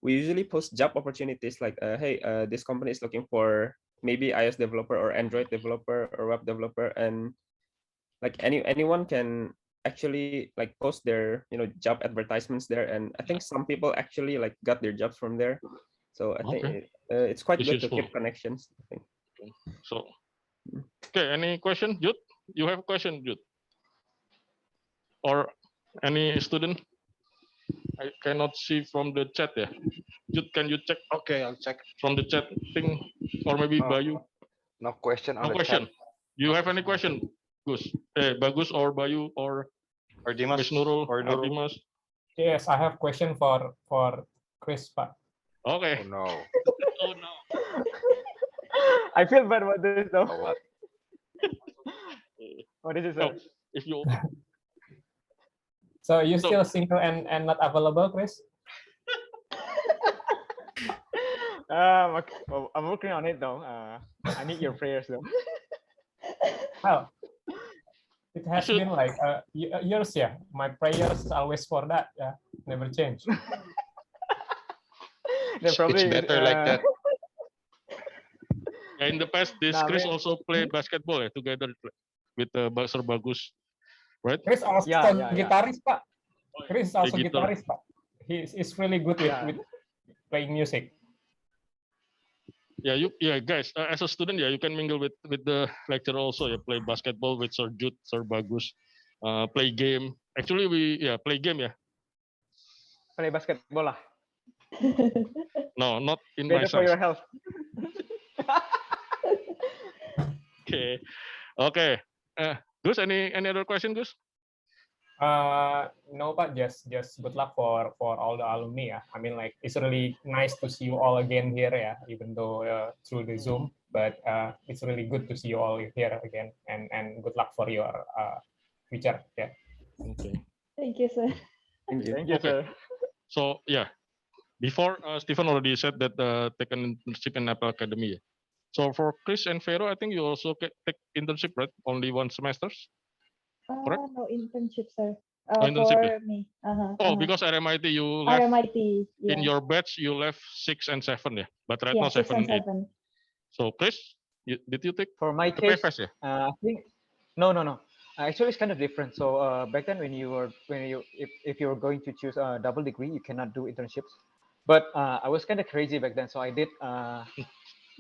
we usually post job opportunities like, hey, this company is looking for maybe iOS developer or Android developer or web developer, and like anyone can actually like post their job advertisements there, and I think some people actually like got their jobs from there. So I think Okay. it's quite It's good to useful. keep connections, I think. So, okay, any question, Jude? You have a question, Jude? Or any student? I cannot see from the chat. Yeah, Jude, can you check Okay, I'll check. from the chat thing, or maybe Bayu? No question on No the question. chat. You have any question, Gus? Bagus or Bayu or Or Dimas. Miss Nurul Or or Nurul. Dimas? Yes, I have question for Chris, Pak. Okay. Oh no. Oh no. I feel bad about this though. Oh, what? What is it, No, sir? if you So you So- still single and not available, Chris? I'm working on it though. I need your prayers though. Well, it has should- been like years, yeah. My prayers always for that, yeah, never change. Then probably It's better like that. yeah, in the past, this Nah, Chris man. also play basketball together with Sir Bagus, right? Chris also Yeah. guitarist, Pak. Chris is also Play guitar. guitarist, Pak. He's really good Yeah. with playing music. Yeah, guys, as a student, yeah, you can mingle with the lecturer also. You play basketball with Sir Jude, Sir Bagus, play game. Actually, we play game. Yeah, Play basketball lah. no, not in my Better for size. your health. Okay, okay. Gus, any other question, Gus? No, Pak, just good luck for all the alumni, yeah. I mean, like, it's really nice to see you all again here, yeah, even though through the Zoom, but it's really good to see you all here again, and good luck for your future, yeah. Okay. Thank you, sir. Thank you. Thank you, Okay. sir. So yeah, before Stephen already said that take an internship in Apple Academy. So for Chris and Vero, I think you also take internship, right? Only one semester. Correct? No internship, sir. No internship, For yeah? me. Oh, because RMIT you left RMIT, yeah. in your batch, you left 6 and 7, yeah. But right Yeah, now 6 7 and and 8. 7. So Chris, did you take For my the case, PFS, yeah? I think no. Actually, it's kind of different. So back then, if you were going to choose a double degree, you cannot do internships. But I was kind of crazy back then, so I did I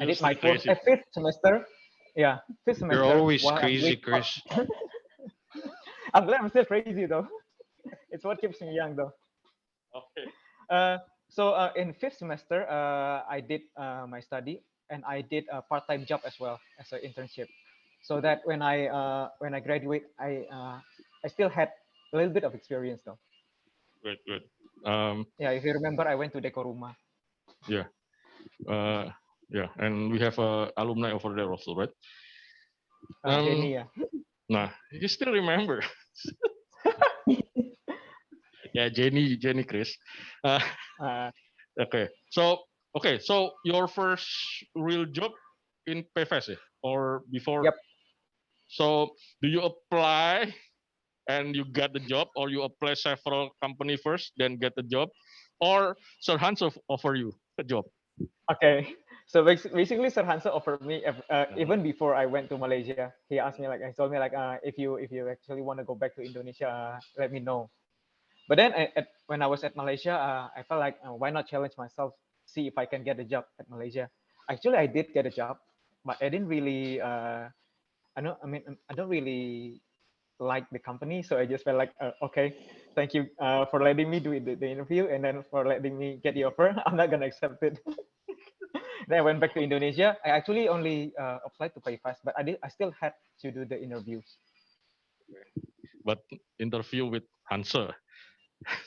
You're did my still crazy. fifth semester. Yeah, fifth semester. You're always while I'm crazy, doing- Chris. I'm glad I'm still crazy though. It's what keeps me young though. Okay. So in fifth semester, I did my study, and I did a part-time job as well as an internship. so that when I graduate, I still had a little bit of experience though. Good, good. Yeah, if you remember, I went to Dekoruma. Yeah. Yeah, and we have alumni over there also, right? Jenny, yeah. Nah, you still remember? Yeah, Jenny, Chris. Uh, Uh, okay, so your first real job in PFS, or before? Yep. So do you apply and you get the job, or you apply several company first, then get the job, or Sir Hans offer you a job? okay. So basically, Sir Hansa offered me even before I went to Malaysia. He asked me like, he told me like, if you actually want to go back to Indonesia, let me know. But then when I was at Malaysia, I felt like why not challenge myself, see if I can get a job at Malaysia. Actually, I did get a job, but I didn't really. I don't really like the company, so I just felt like, okay, thank you for letting me do the interview, and then for letting me get the offer. I'm not gonna accept it. Then I went back to Indonesia. I actually only applied to PayFast, but I still had to do the interviews. But interview with Hansa.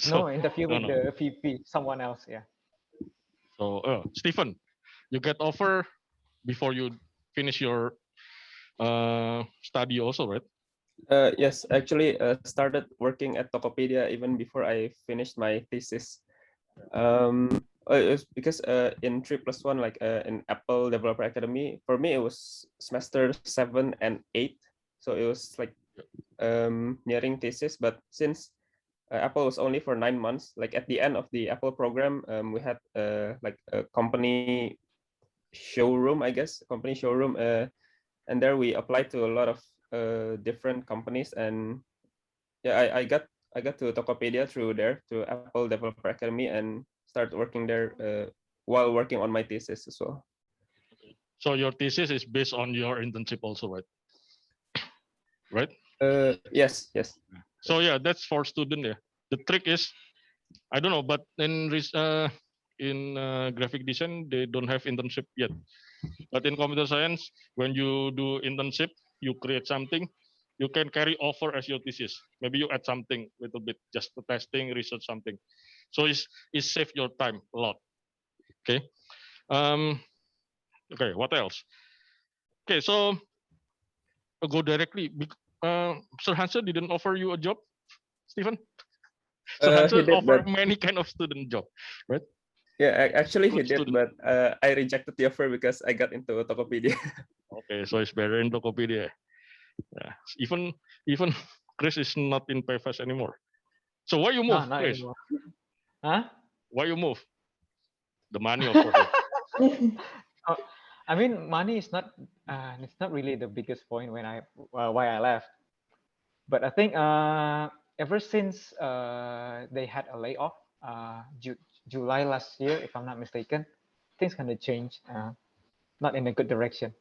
No interview with no. the VP, someone else. Yeah. So, Stephen, you get offer before you finish your study also, right? Yes, actually started working at Tokopedia even before I finished my thesis. It was because in 3+1, like in Apple Developer Academy, for me it was semester 7 and 8, so it was like nearing thesis. But since Apple was only for 9 months, like at the end of the Apple program, we had like a company showroom, I guess, company showroom, and there we applied to a lot of different companies, and yeah, I got to Tokopedia through there, to Apple Developer Academy, and started working there while working on my thesis as well. So your thesis is based on your internship also, right? Right? Yes. So yeah, that's for student. Yeah. The trick is, I don't know, but in graphic design they don't have internship yet. But in computer science, when you do internship, you create something, you can carry over as your thesis. Maybe you add something little bit, just the testing, research something. So it save your time a lot. Okay. Okay. What else? Okay. So go directly. Sir Hansen didn't offer you a job, Stephen. Sir He Hansen did, offer but many kind of student job, right? yeah, actually he Good did, student. but I rejected the offer because I got into Tokopedia. Okay, so it's better in Tokopedia. Yeah. Even Chris is not in PFS anymore. So why you move, No, not Chris? anymore. Huh? Why you move? The money, of course. Oh, I mean, money is not. It's not really the biggest point when why I left. But I think ever since they had a layoff, July last year, if I'm not mistaken, things kind of changed, not in a good direction.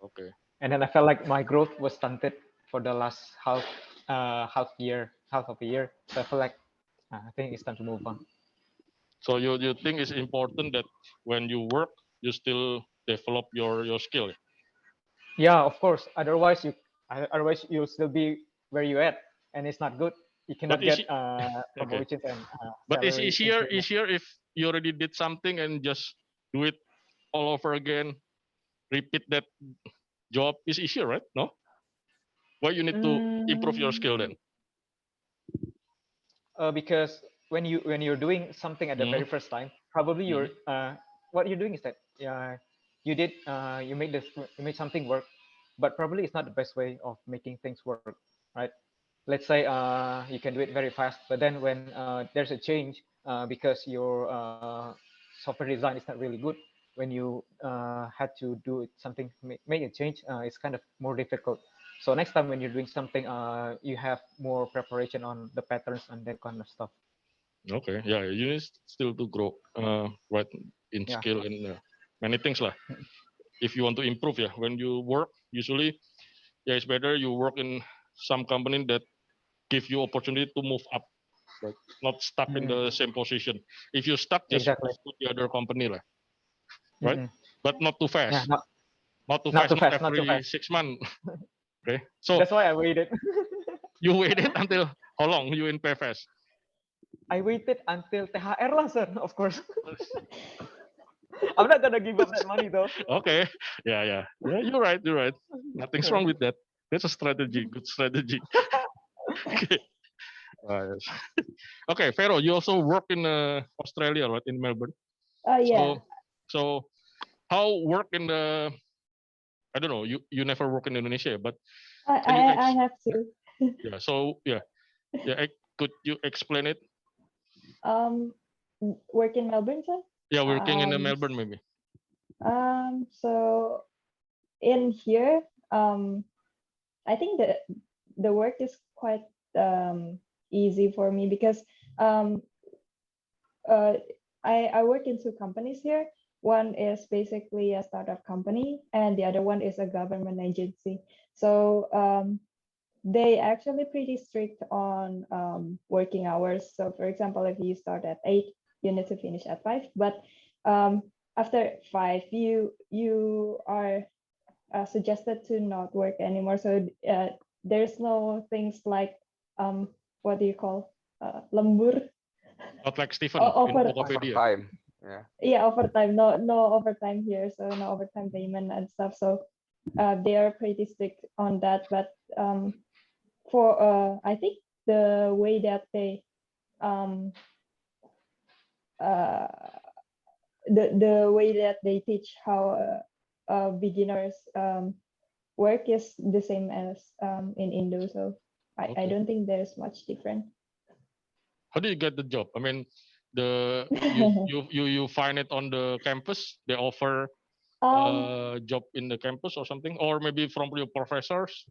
Okay. And then I felt like my growth was stunted for the last half of a year. So I feel like I think it's time to move on. So you think it's important that when you work, you still develop your skill. Yeah, of course. Otherwise you'll still be where you at, and it's not good. You But cannot is get it okay? promotions and But it's salary increment. easier if you already did something and just do it all over again, repeat that job is easier, right? No? Why you need to improve your skill then? Because when you're doing something at the Mhm. very first time, probably you're what you're doing is that you did you made something work, but probably it's not the best way of making things work, right? Let's say you can do it very fast, but then when there's a change because your software design is not really good, when you had to do something, make a change, it's kind of more difficult. So next time when you're doing something, you have more preparation on the patterns and that kind of stuff. Okay, yeah, you need still to grow, right, in Yeah. skill and many things lah. If you want to improve, yeah, when you work, usually, yeah, it's better you work in some company that give you opportunity to move up, right? Not stuck in the same position. If you stuck, just Exactly. move to the other company lah, right? But not too Yeah. fast. Not too Not fast, too fast, not too every fast. 6 months. Okay. So That's why I waited. you waited until how long you in PFS? I waited until THR lah, sir. Of course. I'm not gonna give up that money though. Okay. Yeah. You're right. You're right. Nothing's wrong with that. That's a strategy. Good strategy. Okay. Yes. Okay, Vero, you also work in Australia, right? In Melbourne. Yeah. So how work in the? I don't know. You never work in Indonesia, but can you I have to. yeah. So yeah. Could you explain it? Work in Melbourne, sir. Yeah, working in Melbourne maybe. So in here, I think the work is quite easy for me because I work in two companies here. One is basically a startup company, and the other one is a government agency. So they actually pretty strict on working hours. So for example, if you start at 8, you need to finish at 5. But after 5, you are suggested to not work anymore. So there's no things like what do you call lembur? Not like Stephen Over- in Tokopedia. Time. Yeah. Yeah, overtime. No overtime here. So no overtime payment and stuff. So they are pretty strict on that. But for I think the way that they the way that they teach how beginners work is the same as in Indo. So I Okay. don't think there's much different. How do you get the job? I mean, you find it on the campus. They offer a job in the campus or something, or maybe from your professors.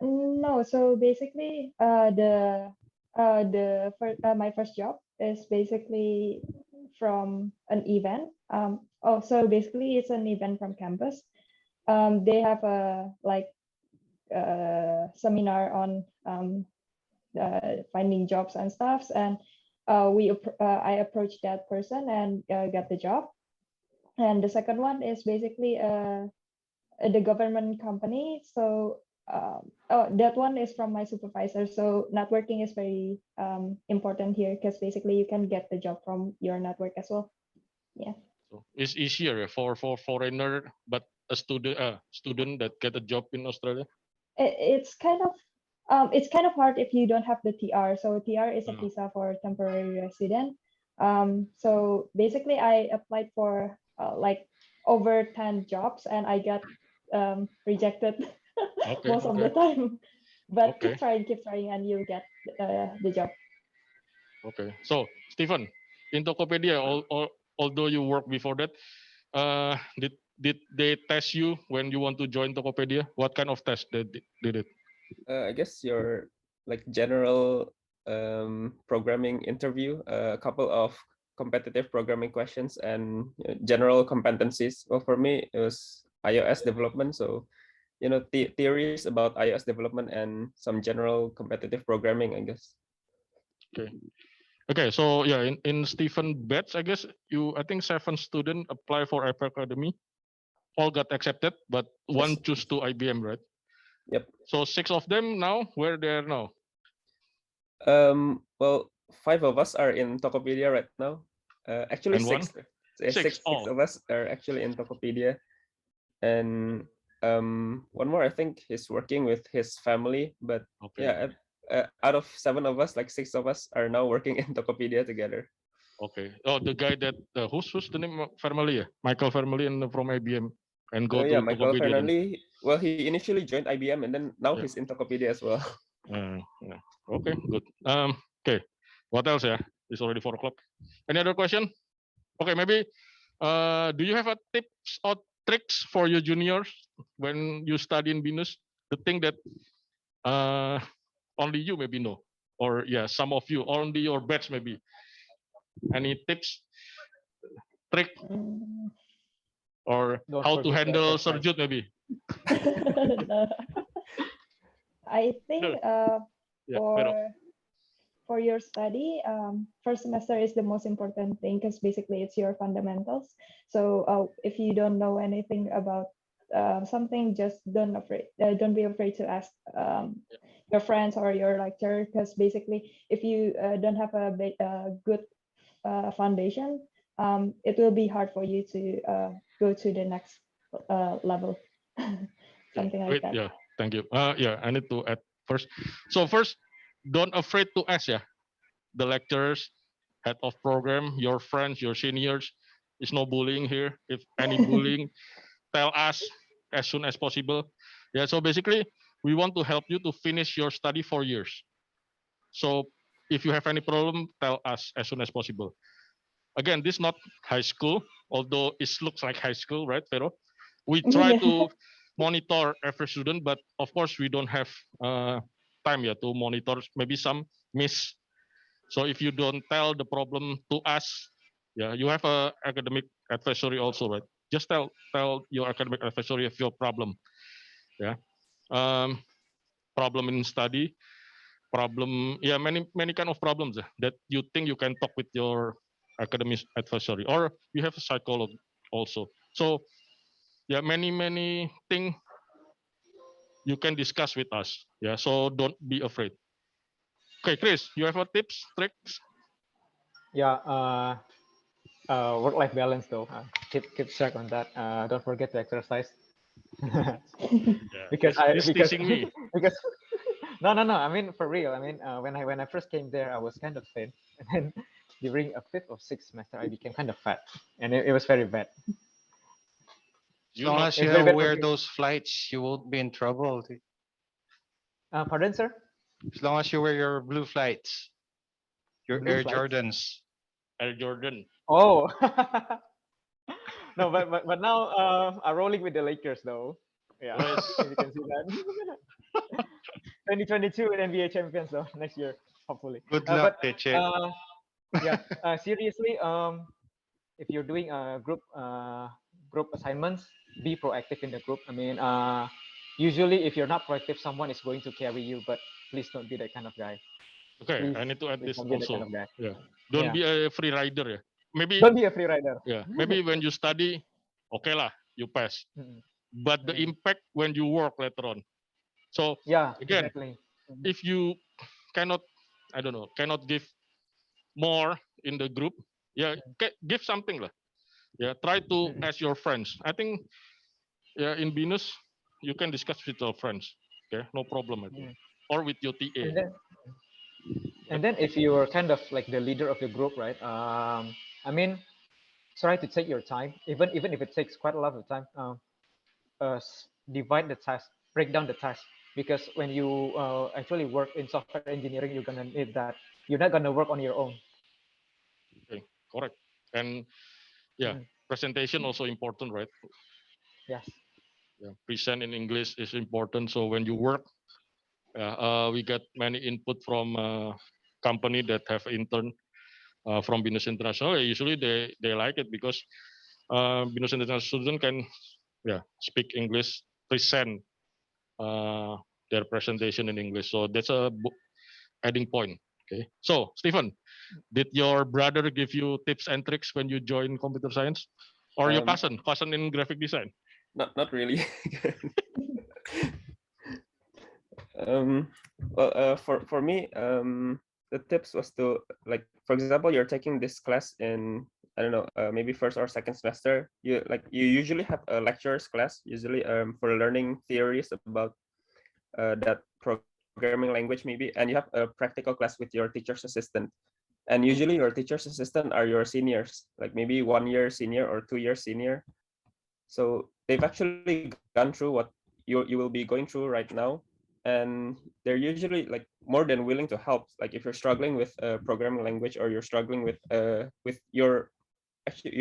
No, so basically, my first job is basically from an event. So basically, it's an event from campus. They have a seminar on finding jobs and stuff, and I approached that person and got the job. And the second one is basically the government company. So that one is from my supervisor. So networking is very important here because basically you can get the job from your network as well. Yeah. So it's easier for foreigner, but a student that get a job in Australia. It's kind of hard if you don't have the TR. So TR is a visa for temporary resident. So basically I applied for like over 10 jobs and I got rejected most of the time. But keep trying and you'll get the job. Okay. So Stephen, in Tokopedia, although you worked before that, did they test you when you want to join Tokopedia? What kind of test they did it? I guess your like general programming interview, a couple of competitive programming questions, and general competencies. Well, for me, it was iOS development. So, theories about iOS development and some general competitive programming, I guess. Okay. So yeah, in Stephen batch, I guess I think 7 students apply for Apple Academy. All got accepted, but one choose to IBM, right? Yep. So 6 of them now, where they are now? Well, 5 of us are in Tokopedia right now. Actually, And 6. Six Oh. of us are actually in Tokopedia, and one more, I think he's working with his family. But yeah, out of 7 of us, like 6 of us are now working in Tokopedia together. Okay. Oh, the guy that who's the name of family? Michael family and from IBM and go yeah, to Michael Tokopedia. Fernandli. Well, he initially joined IBM and then now he's in Tokopedia as well. Yeah. Okay, good. Okay. What else? Yeah, it's already 4 o'clock. Any other question? Okay, maybe. Do you have a tips or tricks for your juniors when you study in BINUS? The thing that only you maybe know, or yeah, some of you, only your batch maybe. Any tips, trick, or Don't how to forget handle that, Serjut maybe? I think Vero. for your study, first semester is the most important thing because basically it's your fundamentals. So if you don't know anything about something, just don't be afraid to ask your friends or your lecturer, because basically if you don't have a good foundation, it will be hard for you to go to the next level. Something like Great. that. Yeah, thank you. Yeah, I need to add first. So first, don't afraid to ask. Yeah, the lecturers, head of program, your friends, your seniors. There's no bullying here. If any bullying, tell us as soon as possible. Yeah. So basically, we want to help you to finish your study 4 years. So if you have any problem, tell us as soon as possible. Again, this is not high school, although it looks like high school, right, Vero? We try Yeah. to monitor every student, but of course we don't have time yet to monitor. Maybe some miss. So if you don't tell the problem to us, yeah, you have a academic advisory also, right? Just tell your academic advisory of your problem. Yeah, problem in study, problem, yeah, many kind of problems that you think you can talk with your academic advisory, or you have a psychologist also. So yeah, many things you can discuss with us. Yeah, so don't be afraid. Okay, Chris, you have a tips, tricks? Yeah. Work-life balance though. Keep track on that. Don't forget to exercise. Yeah, because this teasing me. because no. I mean, for real. I mean, when I first came there, I was kind of thin, and then during a fifth or sixth semester, I became kind of fat, and it was very bad. As You long know, as It's you very bad for wear me. those flights, you won't be in trouble. Pardon, sir? As long as you wear your blue flights, your Blue Air flights? Jordans. Air Jordan. Oh. No, but now I'm rolling with the Lakers though. Yeah, Yes. if you can see that. 2022 NBA champions though next year, hopefully. Good But luck, Teche. yeah, seriously, if you're doing group assignments, be proactive in the group. I mean, usually if you're not proactive, someone is going to carry you, but please don't be that kind of guy. Okay, Please, I need to add please this don't be that kind also. of guy. Yeah, don't Yeah, be a free rider. Yeah, maybe. don't be a free rider. Yeah, maybe when you study, okay lah, you pass. Mm, But the mm. impact when you work later on. So Yeah, again, exactly. Mhm. if you cannot, I don't know, cannot give more in the group, yeah, give something lah. Yeah, try to Mm, ask your friends. I think yeah, in BINUS you can discuss with your friends. Okay, no problem. I think, mm. or with your TA. And then if you're kind of like the leader of the group, right? I mean, try to take your time, even if it takes quite a lot of time. Divide the task, break down the task, because when you actually work in software engineering, you're gonna need that. You're not gonna work on your own. Okay, correct. And yeah, Mm, presentation also important, right? yes. Yeah, present in English is important. So when you work, we get many input from company that have intern from BINUS International. Usually they like it because BINUS International student can speak English, present their presentation in English. So that's a adding point. Okay. So Stephen, did your brother give you tips and tricks when you join computer science, or your cousin in graphic design? Not really. For me, the tips was to, like, for example, you're taking this class in, I don't know, maybe first or second semester. You usually have a lecturer's class, usually for learning theories about that programming language maybe, and you have a practical class with your teacher's assistant. And usually your teacher's assistant are your seniors, like maybe 1 year senior or 2 years senior. So they've actually gone through what you will be going through right now, and they're usually like more than willing to help. Like if you're struggling with a programming language, or you're struggling with your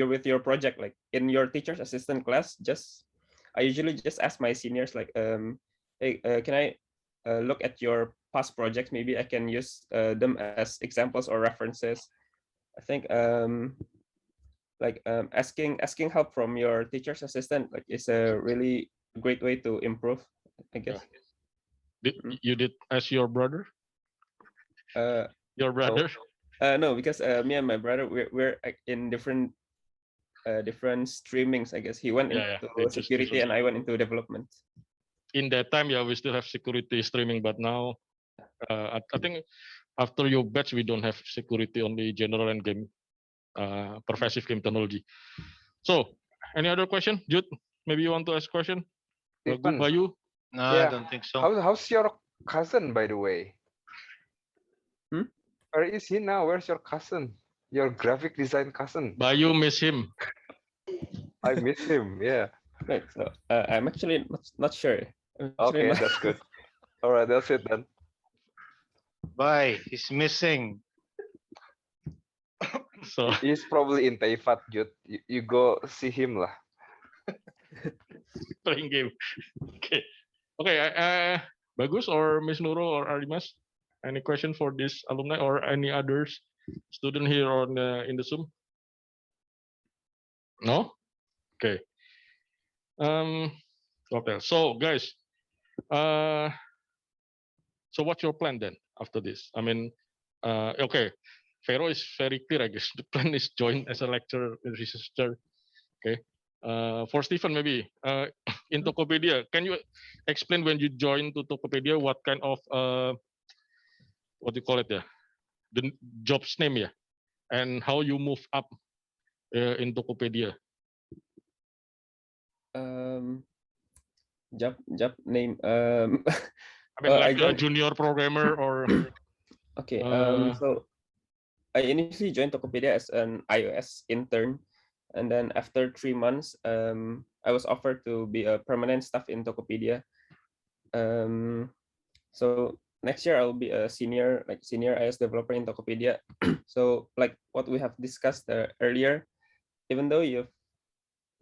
with your project, like in your teacher's assistant class, I usually just ask my seniors like, hey, can I look at your past projects? Maybe I can use them as examples or references. I think asking help from your teacher's assistant like is a really great way to improve, I guess. You did ask your brother? Your brother? No, because me and my brother, we're in different different streamings. I guess he went Yeah, into it's just security, different. and I went into development. In that time, yeah, we still have security streaming, but now I think after your batch, we don't have security, only general and game, pervasive game technology. So, any other question, Jude? Maybe you want to ask question? Stephen, Bayu? No, I yeah. don't think so. How's your cousin, by the way? Hmm? Where is he now? Where's your cousin? Your graphic design cousin? Bayu miss him. I miss him. Yeah. Right. So I'm actually not sure. I'm actually Okay, not- that's good. All right, that's it then. Bye. He's missing. So, He's probably in Taifat, Jude. You go see him lah. playing game. Okay. Okay. Bagus or Miss Nurul or Arimas? Any question for this alumni or any others student here on in the Zoom? No. Okay. Okay. So guys, so what's your plan then after this? I mean, okay. Vero is very clear, I guess. The plan is join as a lecturer, researcher. Okay. For Stephen, maybe in Tokopedia, can you explain when you joined to Tokopedia what kind of what do you call it? Yeah, the job's name, yeah, and how you move up in Tokopedia. job name. I mean, I like a joined. junior programmer or Okay. Uh, So I initially joined Tokopedia as an iOS intern, and then after 3 months, I was offered to be a permanent staff in Tokopedia. So next year I'll be a senior iOS developer in Tokopedia. So like what we have discussed earlier, even though you've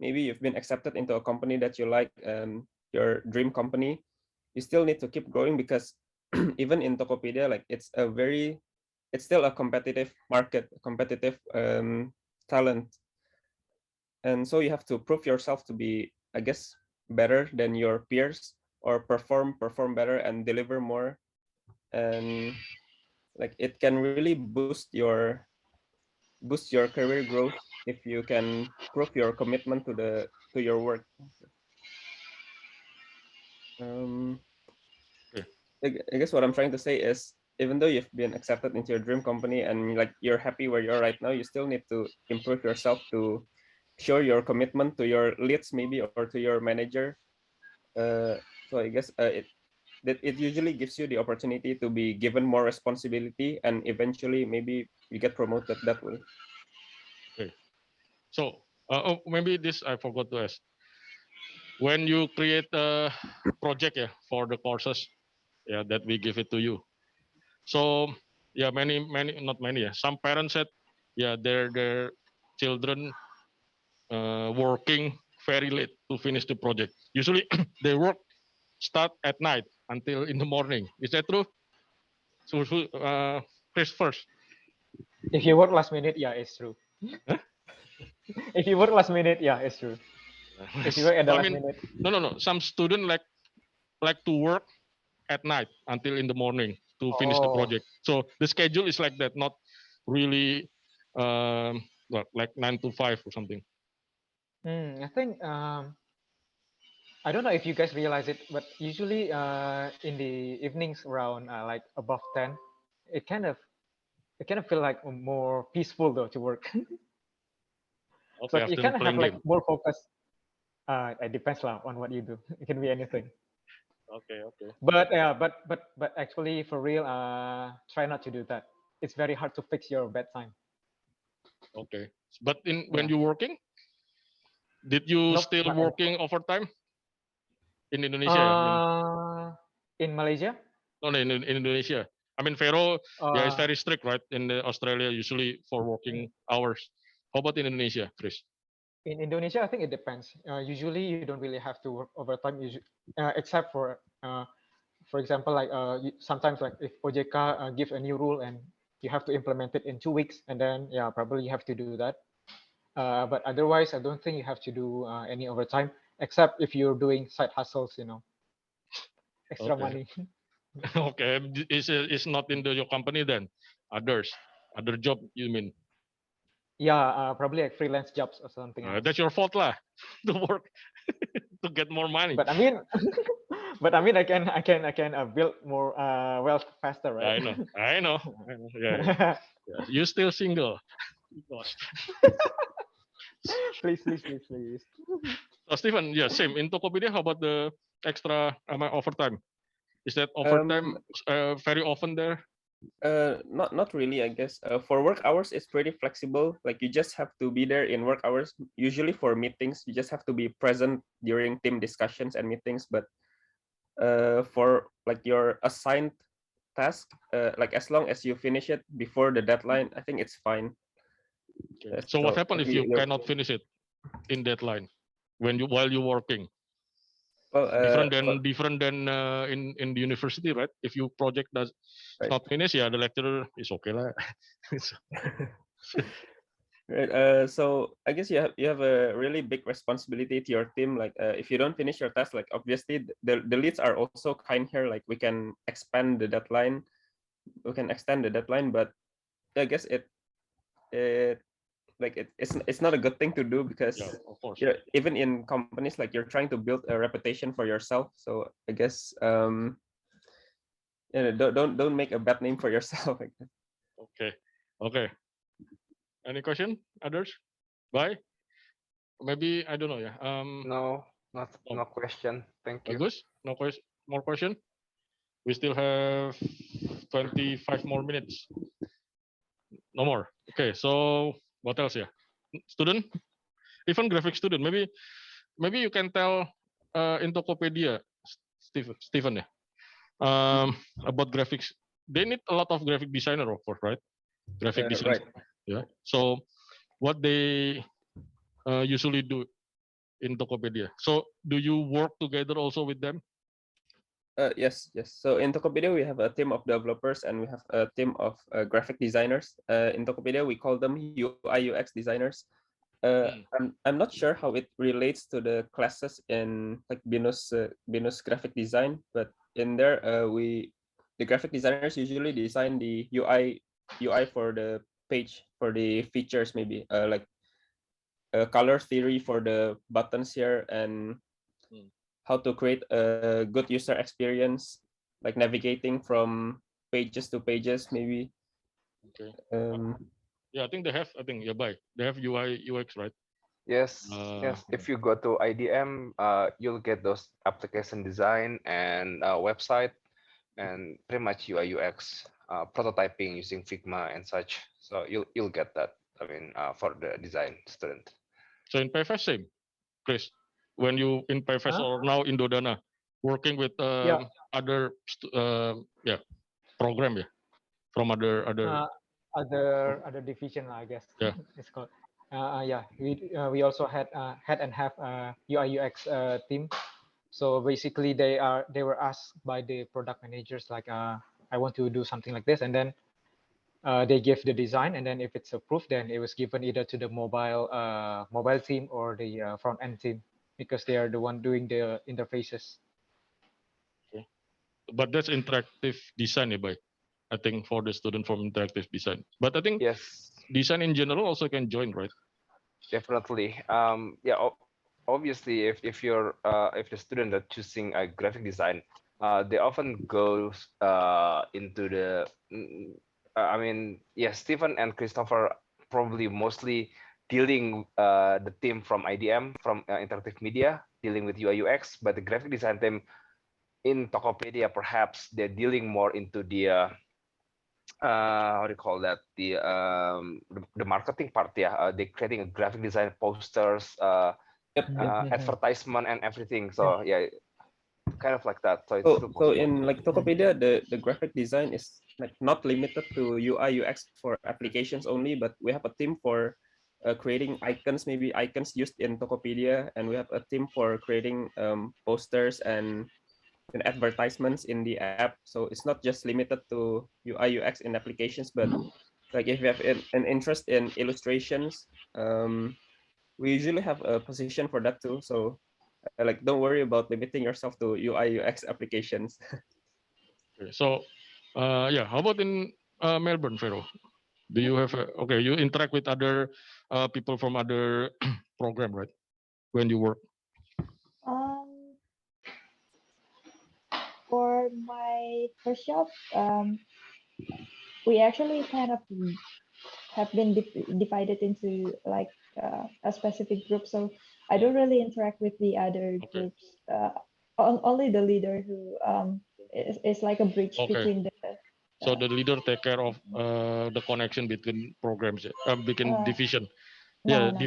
been accepted into a company that you like, your dream company, you still need to keep growing because even in Tokopedia, like it's still a competitive market, competitive talent, and so you have to prove yourself to be, I guess, better than your peers, or perform better and deliver more, and like it can really boost your career growth if you can prove your commitment to your work. Um, Okay. I guess what I'm trying to say is, even though you've been accepted into your dream company and like you're happy where you are right now, you still need to improve yourself to show your commitment to your leads, maybe, or to your manager. So I guess it usually gives you the opportunity to be given more responsibility, and eventually maybe you get promoted that way. Okay. So, maybe this I forgot to ask. When you create a project, yeah, for the courses, yeah, that we give it to you. So, yeah, many, not many, yeah. Some parents said, yeah, their children working very late to finish the project. Usually, they work start at night until in the morning. Is that true? So, Chris first. If you work last minute, yeah, it's true. Huh? If you work last minute, yeah, it's true. If you work at the I last mean, minute, no. Some student like to work at night until in the morning to finish the oh, project. So the schedule is like that, not really like 9 to 5 or something. I think I don't know if you guys realize it, but usually in the evenings around like above 10, it kind of feel like more peaceful though to work. Okay, So you after kind of have playing like game. more focus. It depends lah on what you do. It can be anything. Okay. But but actually for real, try not to do that. It's very hard to fix your bedtime. Okay. But when Yeah. you working, did you Nope, still not anymore. working overtime in Indonesia? I mean, In Malaysia, no, in Indonesia. I mean, Vero, yeah, it's uh, very strict, right? In Australia, usually for working hours. How about in Indonesia, Chris? in Indonesia, I think it depends. Usually, you don't really have to work overtime, except for example, like sometimes like if OJK give a new rule and you have to implement it in 2 weeks, and then yeah, probably you have to do that. But otherwise, I don't think you have to do any overtime, except if you're doing side hustles, extra Okay. money. Okay, it's not in your company then. Other job, you mean? Yeah, probably like freelance jobs or something else. That's your fault lah, to work to get more money. But I mean, I can build more wealth faster, right? I know. Yeah. You still single. Gosh. Please, please, please, please. So Stephen, yeah, same in Tokopedia. How about the extra overtime? Is that overtime very often there? Not really, I guess. For work hours, it's pretty flexible. Like you just have to be there in work hours. Usually for meetings, you just have to be present during team discussions and meetings. But for like your assigned task, like as long as you finish it before the deadline, I think it's fine. Okay. So what happens if you cannot finish it in deadline while you're working? Well, different than in the university, right? If you project does not finish, yeah, the lecturer is okay lah. Right. So I guess you have a really big responsibility to your team. Like if you don't finish your task, like obviously the leads are also kind here. Like we can expand the deadline, we can extend the deadline, but I guess it's not a good thing to do because of course. Even in companies, like you're trying to build a reputation for yourself. So I guess don't make a bad name for yourself. Okay. Any question? Others? Bye. Maybe I don't know. Yeah. No, no question. Thank you. Bagus. No question. More question. We still have 25 more minutes. No more. Okay. So what else? Yeah. Student, even graphic student. Maybe you can tell in Tokopedia, Stephen, yeah. About graphics. They need a lot of graphic designer, of course, right? Graphic design. Right. Yeah. So what they usually do in Tokopedia. So do you work together also with them? Yes. So in Tokopedia, we have a team of developers and we have a team of graphic designers. In Tokopedia, we call them UI UX designers. I'm not sure how it relates to the classes in like BINUS graphic design, but in there the graphic designers usually design the UI for the page, for the features, maybe like color theory for the buttons here, and how to create a good user experience, like navigating from pages to pages, maybe. Okay. Yeah, I think they have. They have UI UX, right? Yes. If you go to IDM, you'll get those application design and website, and pretty much UI UX prototyping using Figma and such. So you'll get that. I mean, for the design student. So in PFS, same, Chris. When you in PFS or now in Dodana, working with other program from other other division, I guess. Yeah. It's called. We also had and have UI UX team. So basically, they were asked by the product managers like, I want to do something like this, and then they give the design, and then if it's approved, then it was given either to the mobile team or the front end team, because they are the one doing the interfaces. Okay. But that's interactive design, I think for the student from interactive design. But I think design in general also can join, right? Definitely. Obviously, if you're if the student are choosing a graphic design, they often go into the. I mean, Stephen and Christopher probably mostly dealing the team from IDM, from interactive media, dealing with UI UX, but the graphic design team in Tokopedia, perhaps they're dealing more into the how do you call that, the marketing part. They're creating a graphic design, posters, advertisement and everything. So kind of like that. So in like Tokopedia, the graphic design is like not limited to UI UX for applications only, but we have a team for creating icons, maybe icons used in Tokopedia, and we have a team for creating posters and advertisements in the app. So it's not just limited to UI UX in applications, but like if you have an interest in illustrations, we usually have a position for that too. So like don't worry about limiting yourself to UI UX applications. Okay. So how about in Melbourne, Vero? Do you have okay? You interact with other people from other program, right? When you work. Um, for my first job, we actually kind of have been divided into like a specific group. So I don't really interact with the other Okay. groups. Only the leader who is like a bridge Okay. between the. So the leader take care of the connection between programs, between Uh, division. no, Yeah, no.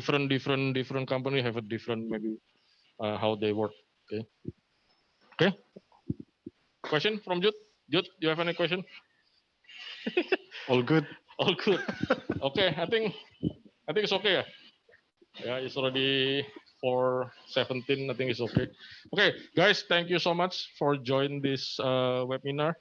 different company have a different maybe how they work. Okay. Okay. Question from Jude. Jude, you have any question? All good. All good. Okay, I think it's okay. Yeah, it's already 4:17. I think it's okay. Okay, guys, thank you so much for joining this webinar.